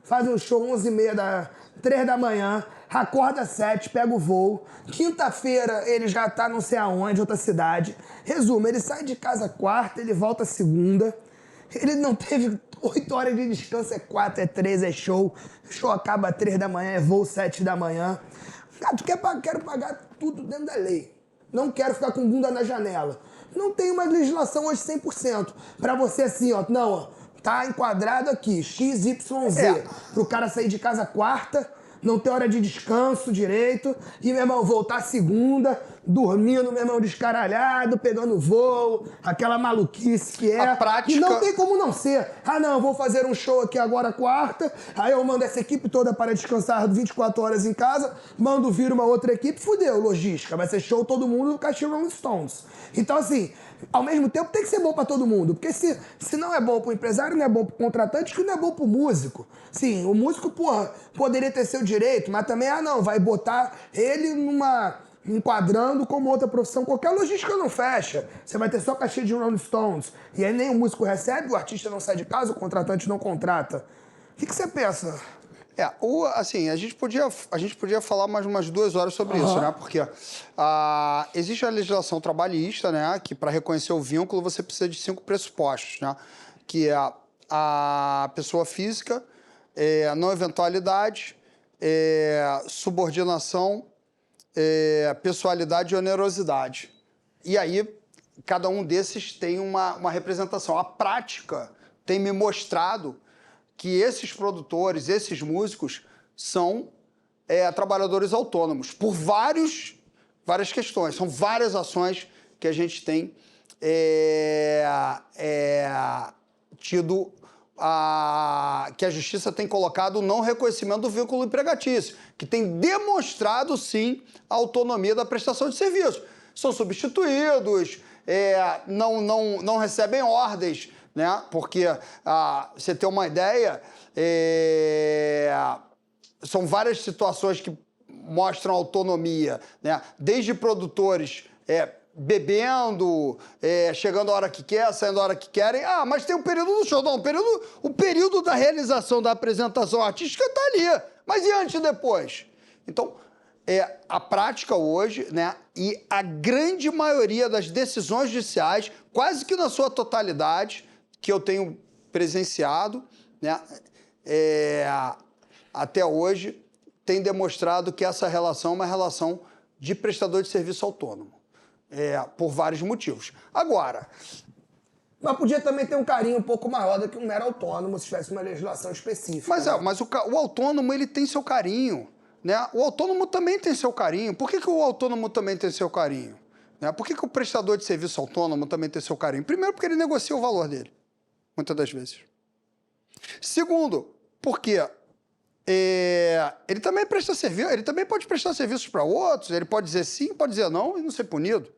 faz um show 11h30, 3 da manhã, acorda 7, pega o voo, quinta-feira ele já tá não sei aonde, outra cidade. Resumo, ele sai de casa quarta, ele volta segunda, ele não teve 8 horas de descanso, é 4, é 3, é show, o show acaba 3 da manhã, é voo 7 da manhã. Ah, quero pagar tudo dentro da lei. Não quero ficar com bunda na janela. Não tem uma legislação hoje 100%. Pra você assim, ó, não, ó, tá enquadrado aqui, XYZ. Pro cara sair de casa quarta, não ter hora de descanso direito, e, meu irmão, voltar segunda, dormindo, meu irmão, descaralhado, pegando voo, aquela maluquice que é. A prática... E não tem como não ser. Ah, não, vou fazer um show aqui agora quarta, aí eu mando essa equipe toda para descansar 24 horas em casa, mando vir uma outra equipe, fudeu, logística, vai ser show todo mundo no Caixinha Rolling Stones. Então, assim, ao mesmo tempo tem que ser bom pra todo mundo, porque se não é bom pro empresário, não é bom pro contratante, que não é bom pro músico. Sim, o músico, porra, poderia ter seu direito, mas também, vai botar ele enquadrando como outra profissão, qualquer logística não fecha. Você vai ter só caixinha de Rolling Stones, e aí nem o músico recebe, o artista não sai de casa, o contratante não contrata. O que você pensa? Assim, a gente podia falar mais umas 2 horas sobre isso, né? Porque existe a legislação trabalhista, né? Que para reconhecer o vínculo você precisa de 5 pressupostos, né? Que é a pessoa física, a não eventualidade, subordinação, pessoalidade e onerosidade. E aí, cada um desses tem uma representação. A prática tem me mostrado que esses produtores, esses músicos, são trabalhadores autônomos por várias questões. São várias ações que a gente tem tido, que a justiça tem colocado o não reconhecimento do vínculo empregatício, que tem demonstrado, sim, a autonomia da prestação de serviço. São substituídos, não recebem ordens, né? Porque, você tem uma ideia, são várias situações que mostram autonomia, né? Desde produtores bebendo, chegando a hora que quer, saindo a hora que querem. Mas tem o período do show. Não, o período da realização da apresentação artística está ali. Mas e antes e depois? Então, a prática hoje, né? E a grande maioria das decisões judiciais, quase que na sua totalidade, que eu tenho presenciado, né, até hoje, tem demonstrado que essa relação é uma relação de prestador de serviço autônomo, por vários motivos. Agora... Mas podia também ter um carinho um pouco maior do que um mero autônomo se tivesse uma legislação específica. Mas o autônomo, ele tem seu carinho, né? O autônomo também tem seu carinho. Por que o autônomo também tem seu carinho? Né? Por que o prestador de serviço autônomo também tem seu carinho? Primeiro, porque ele negocia o valor dele. Muitas das vezes. Segundo, porque ele também presta serviço, ele também pode prestar serviços para outros, ele pode dizer sim, pode dizer não e não ser punido.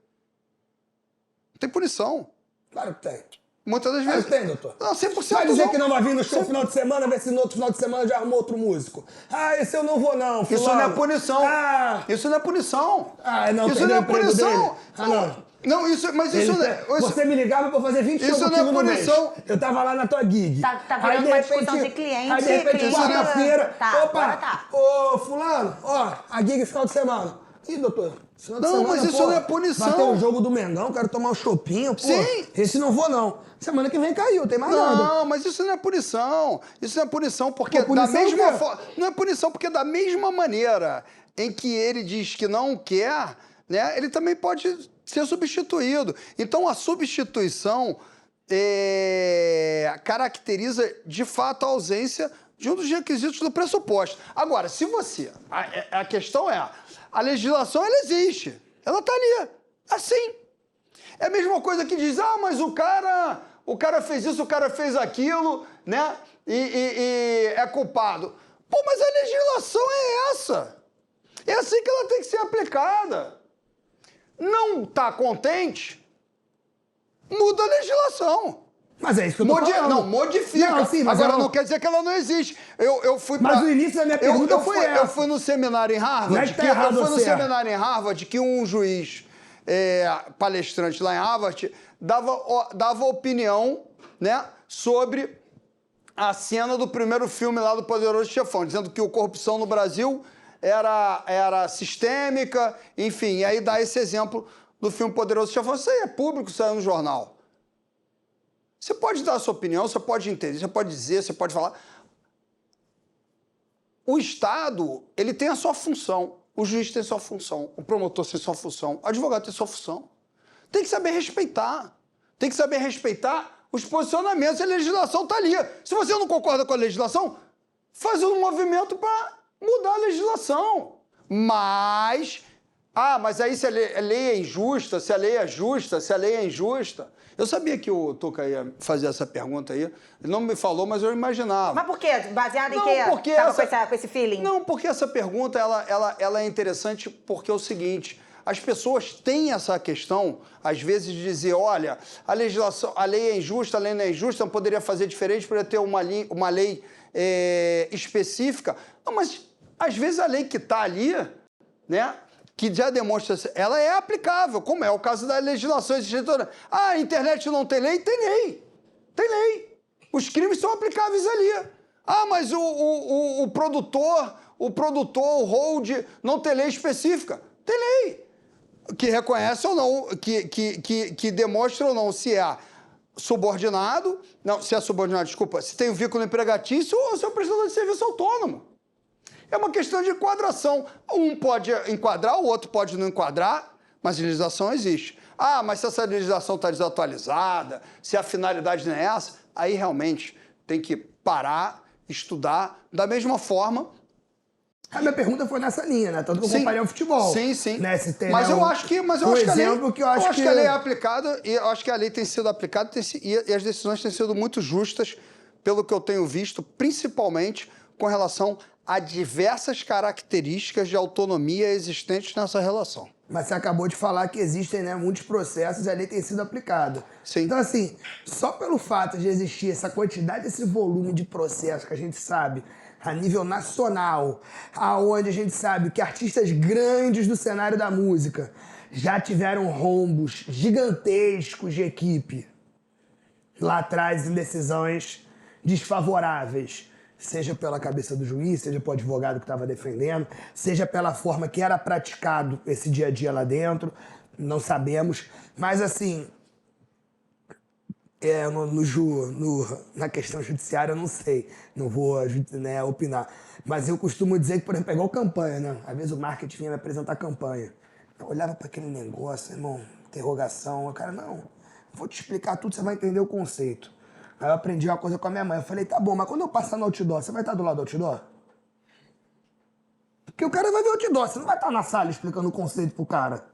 Não tem punição. Claro que tem. Muitas das vezes. Tem, doutor. Não, 100% Vai dizer não. que não vai vir no show no final de semana, ver se no outro final de semana já arrumou outro músico. Ah, esse eu não vou não, fulano. Isso não é punição. Ah, Isso não é punição. não, isso não é punição. dele. Ah, não. Não, mas isso não é... Você me ligava pra fazer 20 shows Isso não é contigo no mês. punição. Eu tava lá na tua gig. Tá Aí, virando uma discussão de cliente. Aí, de repente, cliente- quarta-feira, Tá, agora opa, tá. ô, fulano, ó, a gig final de semana. Ih, doutor, final de Não, semana, mas isso pô, não é punição. Vai ter o jogo do Mengão, quero tomar um chopinho, pô. Sim. Esse não vou, não. Semana que vem caiu, tem mais nada. Não, mas isso não é punição. Isso não é punição porque Pô, punição da mesma é o quê? forma... Não é punição porque da mesma maneira em que ele diz que não quer, né, ele também pode ser substituído. Então, a substituição caracteriza, de fato, a ausência de um dos requisitos do pressuposto. Agora, se você... A questão é, a legislação, ela existe. Ela está ali. Assim. É a mesma coisa que diz, mas o cara fez isso, o cara fez aquilo, né? E é culpado. Pô, mas a legislação é essa. É assim que ela tem que ser aplicada. Não tá contente? Muda a legislação. Mas é isso que eu tô falando. Não, modifica. Não, sim, mas agora eu não quer dizer que ela não existe. Eu fui Mas pra... o início da minha pergunta foi essa. Eu fui no seminário em Harvard. Não é que tá errado eu fui no você. seminário em Harvard que um juiz palestrante lá em Harvard dava opinião, né, sobre a cena do primeiro filme lá do Poderoso Chefão, dizendo que a corrupção no Brasil era sistêmica, enfim, e aí dá esse exemplo do filme Poderoso Chefão. Isso aí é público, saiu no jornal. Você pode dar a sua opinião, você pode entender, você pode dizer, você pode falar. O Estado, ele tem a sua função, o juiz tem a sua função, o promotor tem a sua função, o advogado tem a sua função. Tem que saber respeitar. Tem que saber respeitar os posicionamentos. A legislação está ali. Se você não concorda com a legislação, faz um movimento para mudar a legislação. Mas aí se a lei é injusta, se a lei é justa, se a lei é injusta... Eu sabia que o Tuca ia fazer essa pergunta aí. Ele não me falou, mas eu imaginava. Mas por quê? Baseado em Não, quê? porque Tava com esse feeling? Não, porque essa pergunta ela é interessante porque é o seguinte... As pessoas têm essa questão, às vezes, de dizer, olha, a lei é injusta, a lei não é injusta, não poderia fazer diferente, poderia ter uma lei específica. Não, mas, às vezes, a lei que está ali, né, que já demonstra, ela é aplicável, como é o caso da legislação existente. A internet não tem lei? Tem lei. Tem lei. Os crimes são aplicáveis ali. Mas o produtor, o hold, não tem lei específica? Tem lei. Que reconhece ou não, que demonstra ou não se é subordinado, se tem um vínculo empregatício ou se é um prestador de serviço autônomo. É uma questão de enquadração. Um pode enquadrar, o outro pode não enquadrar, mas a legislação existe. Mas se essa legislação está desatualizada, se a finalidade não é essa, aí realmente tem que parar, estudar, da mesma forma. A minha pergunta foi nessa linha, né? Tanto que eu comparei ao futebol. Sim, sim. Né? Se tem, mas né, eu acho que a lei é aplicada, e eu acho que a lei tem sido aplicada e as decisões têm sido muito justas, pelo que eu tenho visto, principalmente com relação a diversas características de autonomia existentes nessa relação. Mas você acabou de falar que existem, né, muitos processos e a lei tem sido aplicada. Sim. Então, assim, só pelo fato de existir essa quantidade, esse volume de processos que a gente sabe a nível nacional, aonde a gente sabe que artistas grandes do cenário da música já tiveram rombos gigantescos de equipe lá atrás em decisões desfavoráveis, seja pela cabeça do juiz, seja pelo advogado que estava defendendo, seja pela forma que era praticado esse dia a dia lá dentro, não sabemos. Mas, assim, na questão judiciária eu não sei, não vou, né, opinar. Mas eu costumo dizer que, por exemplo, é igual campanha, né? Às vezes o marketing vinha me apresentar campanha. Eu olhava para aquele negócio, irmão, interrogação, o cara, não, vou te explicar tudo, você vai entender o conceito. Aí eu aprendi uma coisa com a minha mãe, eu falei, tá bom, mas quando eu passar no outdoor, você vai estar do lado do outdoor? Porque o cara vai ver o outdoor, você não vai estar na sala explicando o conceito pro cara.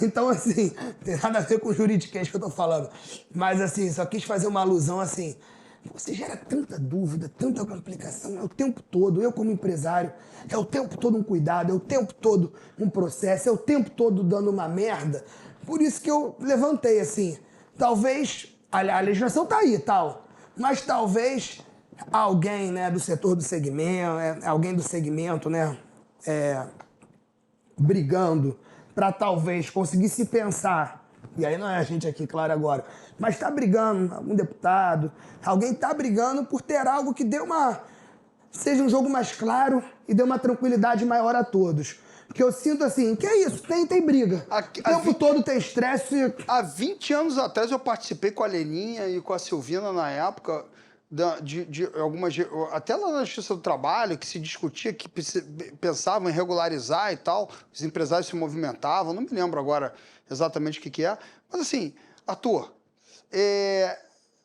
Então, assim, tem nada a ver com o juridiquês que eu tô falando. Mas, assim, só quis fazer uma alusão, assim, você gera tanta dúvida, tanta complicação, é o tempo todo, eu como empresário, é o tempo todo um cuidado, é o tempo todo um processo, é o tempo todo dando uma merda. Por isso que eu levantei, assim, talvez A legislação tá aí e tal, mas talvez alguém, né, do setor do segmento, alguém do segmento, né, brigando para talvez conseguir se pensar, e aí não é a gente aqui, claro, agora, mas tá brigando, algum deputado, alguém tá brigando por ter algo que seja um jogo mais claro e dê uma tranquilidade maior a todos. Porque eu sinto assim, que é isso, tem briga. O tempo todo tem estresse. Há 20 anos atrás eu participei com a Leninha e com a Silvina na época de algumas... Até lá na Justiça do Trabalho, que se discutia, que pensavam em regularizar e tal, os empresários se movimentavam, não me lembro agora exatamente o que é. Mas assim, Arthur,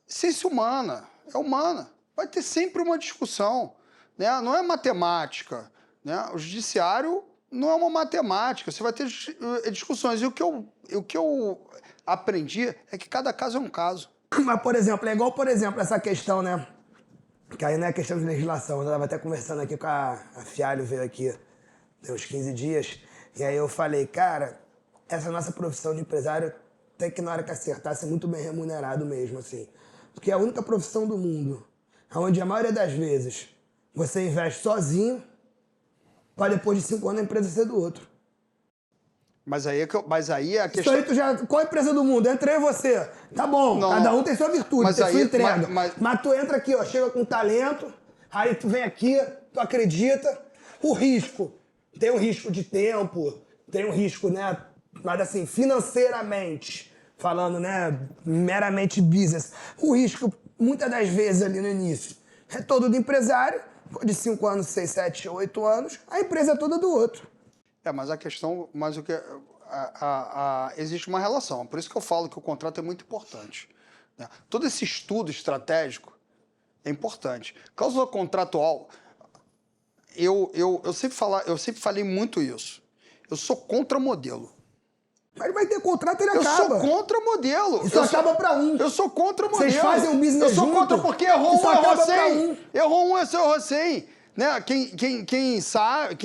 ciência humana, é humana. Vai ter sempre uma discussão, né? Não é matemática, né? O judiciário não é uma matemática, você vai ter discussões. E o que eu aprendi é que cada caso é um caso. Mas, por exemplo, é igual, por exemplo, essa questão, né? Que aí não é questão de legislação. Eu estava até conversando aqui com a Fialho, veio aqui tem uns 15 dias, e aí eu falei, cara, essa nossa profissão de empresário tem que, na hora que acertar, ser muito bem remunerado mesmo, assim. Porque é a única profissão do mundo onde a maioria das vezes você investe sozinho para depois de 5 anos a empresa ser do outro. Mas aí é a questão... Isso aí qual empresa do mundo? Entra eu e você. Tá bom, não, cada um tem sua virtude, tem sua entrega. Mas tu entra aqui, ó, chega com talento, aí tu vem aqui, tu acredita. O risco, tem um risco de tempo, tem um risco, né, mas assim, financeiramente, falando, né, meramente business, o risco, muitas das vezes ali no início, é todo do empresário, de 5 anos, 6, 7, 8 anos, a empresa é toda do outro. Mas a questão, existe uma relação. Por isso que eu falo que o contrato é muito importante, né? Todo esse estudo estratégico é importante. Cláusula contratual, eu sempre falei muito isso. Eu sou contra modelo. Mas vai ter contrato, ele acaba. Eu sou contra modelo. Isso acaba pra um. Eu sou contra modelo. Vocês fazem um business junto. Eu sou contra porque errou isso um, errou acaba 100. pra um. Errou um, errou 100. Né? Quem sabe,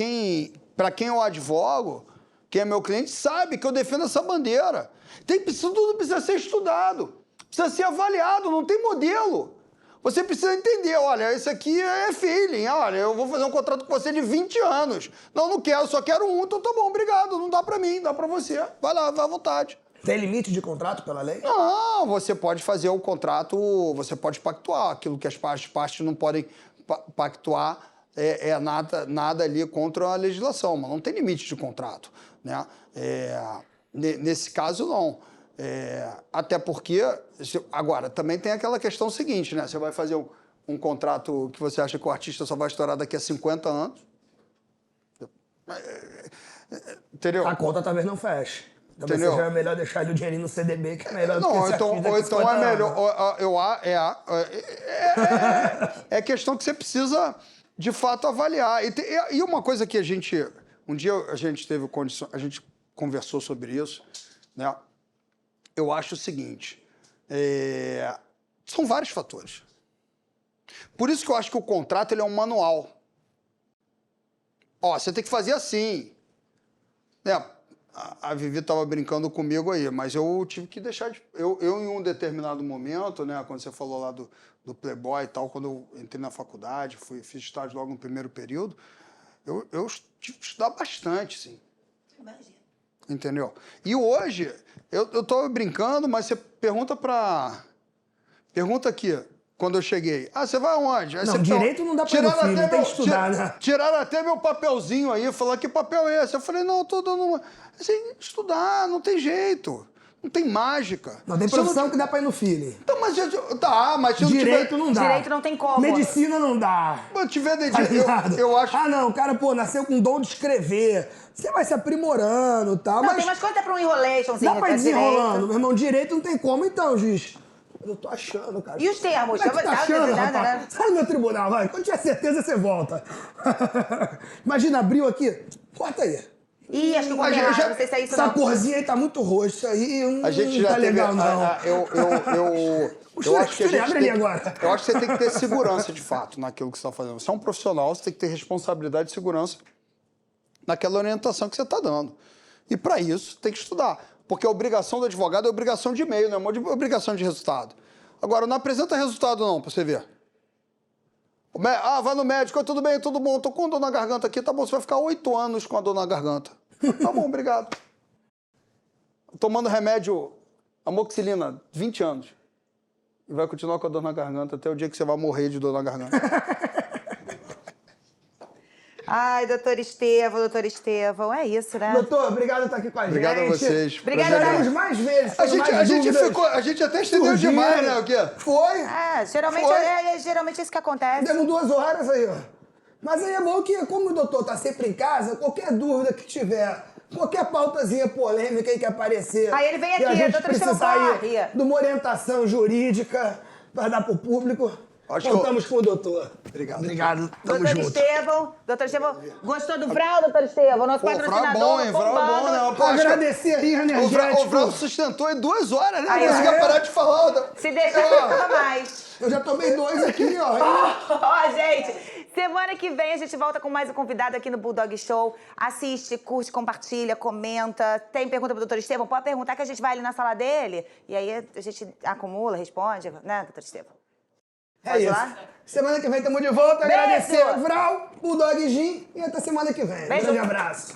para quem eu advogo, quem é meu cliente, sabe que eu defendo essa bandeira. Tudo precisa ser estudado, precisa ser avaliado, não tem modelo. Você precisa entender, olha, esse aqui é feeling, olha, eu vou fazer um contrato com você de 20 anos. Não quero, só quero um, então tá bom, obrigado, não dá pra mim, dá pra você. Vai lá, vai à vontade. Tem limite de contrato pela lei? Não, você pode fazer o contrato, você pode pactuar. Aquilo que as partes não podem pactuar nada ali contra a legislação, mas não tem limite de contrato, né? Nesse caso, não. Até porque, agora, também tem aquela questão seguinte, né? Você vai fazer um contrato que você acha que o artista só vai estourar daqui a 50 anos. Entendeu? A conta talvez não feche. Talvez seja melhor deixar ele o dinheirinho no CDB, que é melhor do que esse então é melhor. É questão que você precisa, de fato, avaliar. E uma coisa que um dia a gente teve condição, a gente conversou sobre isso, né? Eu acho o seguinte, são vários fatores. Por isso que eu acho que o contrato ele é um manual. Ó, você tem que fazer assim. Né? A Vivi estava brincando comigo aí, mas eu tive que deixar de... Eu em um determinado momento, né, quando você falou lá do Playboy e tal, quando eu entrei na faculdade, fiz estágio logo no primeiro período, eu tive que estudar bastante, sim. Imagina. Entendeu? E hoje, eu tô brincando, mas você pergunta aqui, quando eu cheguei. Ah, você vai aonde? Aí não, direito não dá pra ir no filho, tem que estudar, né? Tiraram até meu papelzinho aí, falaram, que papel é esse? Eu falei, não, eu tô dando uma... Assim, estudar, não tem jeito. Não tem mágica. Não, tem profissão que dá pra ir no feeling. Então, mas se direito não dá. Direito não tem como. Medicina não dá. Mas tiver eu acho... Ah, não, o cara, pô, nasceu com dom de escrever. Você vai se aprimorando e tal. Não, mas tem mais coisa pra um enrolationzinho. dá pra ir desenrolando. Meu irmão, direito não tem como, então, juiz. Eu tô achando, cara. E os termos? Como é que tá achando, rapaz? Sai do meu tribunal, vai. Quando tiver certeza, você volta. Imagina, abriu aqui. Corta aí. Ih, acho que eu comi errado, não sei se é isso essa não. corzinha aí tá muito roxa, isso aí a gente já tá teve, legal, não. Eu acho que a gente abre ali agora. Eu acho que você tem que ter segurança, de fato, naquilo que você está fazendo. Você é um profissional, você tem que ter responsabilidade e segurança naquela orientação que você está dando. E para isso, tem que estudar. Porque a obrigação do advogado é obrigação de meio, não é uma obrigação de resultado. Agora, não apresenta resultado não, pra você ver. Vai no médico, tudo bem, tudo bom, tô com dor na garganta aqui, tá bom, você vai ficar 8 anos com a dor na garganta. Tá bom, obrigado. Tomando remédio amoxicilina, 20 anos. E vai continuar com a dor na garganta até o dia que você vai morrer de dor na garganta. Ai, doutor Estevão, é isso, né? Doutor, obrigado por estar aqui com a gente. Obrigado a vocês. Obrigada, Estaremos mais vezes. A gente até estendeu demais, né? O quê? Foi. Geralmente Foi. geralmente isso que acontece. Demos 2 horas aí, ó. Mas aí é bom que, como o doutor tá sempre em casa, qualquer dúvida que tiver, qualquer pautazinha polêmica aí que aparecer... Aí ele vem que aqui, a gente doutor Estevão, precisar corre. aí de uma orientação jurídica para dar pro público, contamos com o doutor. Obrigado. Tamo Doutor junto. Estevão, gostou do Vral, doutor Estevão? Nosso patrocinador. Vral é bom, hein? Vral é bom, né? Pô, acho que Agradecer aí, o energético. Vral sustentou em 2 horas, né? Aí, Não conseguia ó. parar de falar. Se deixar, você toma mais. Eu já tomei 2 aqui, ó. Ó, gente, semana que vem a gente volta com mais um convidado aqui no Bulldog Show. Assiste, curte, compartilha, comenta. Tem pergunta pro doutor Estevão? Pode perguntar que a gente vai ali na sala dele. E aí a gente acumula, responde, né, doutor Estevão? É Pode ir isso. lá? Semana que vem estamos de volta. Beijo. Agradecer ao Vral, Bulldog Gin e até semana que vem. Beijo. Grande abraço.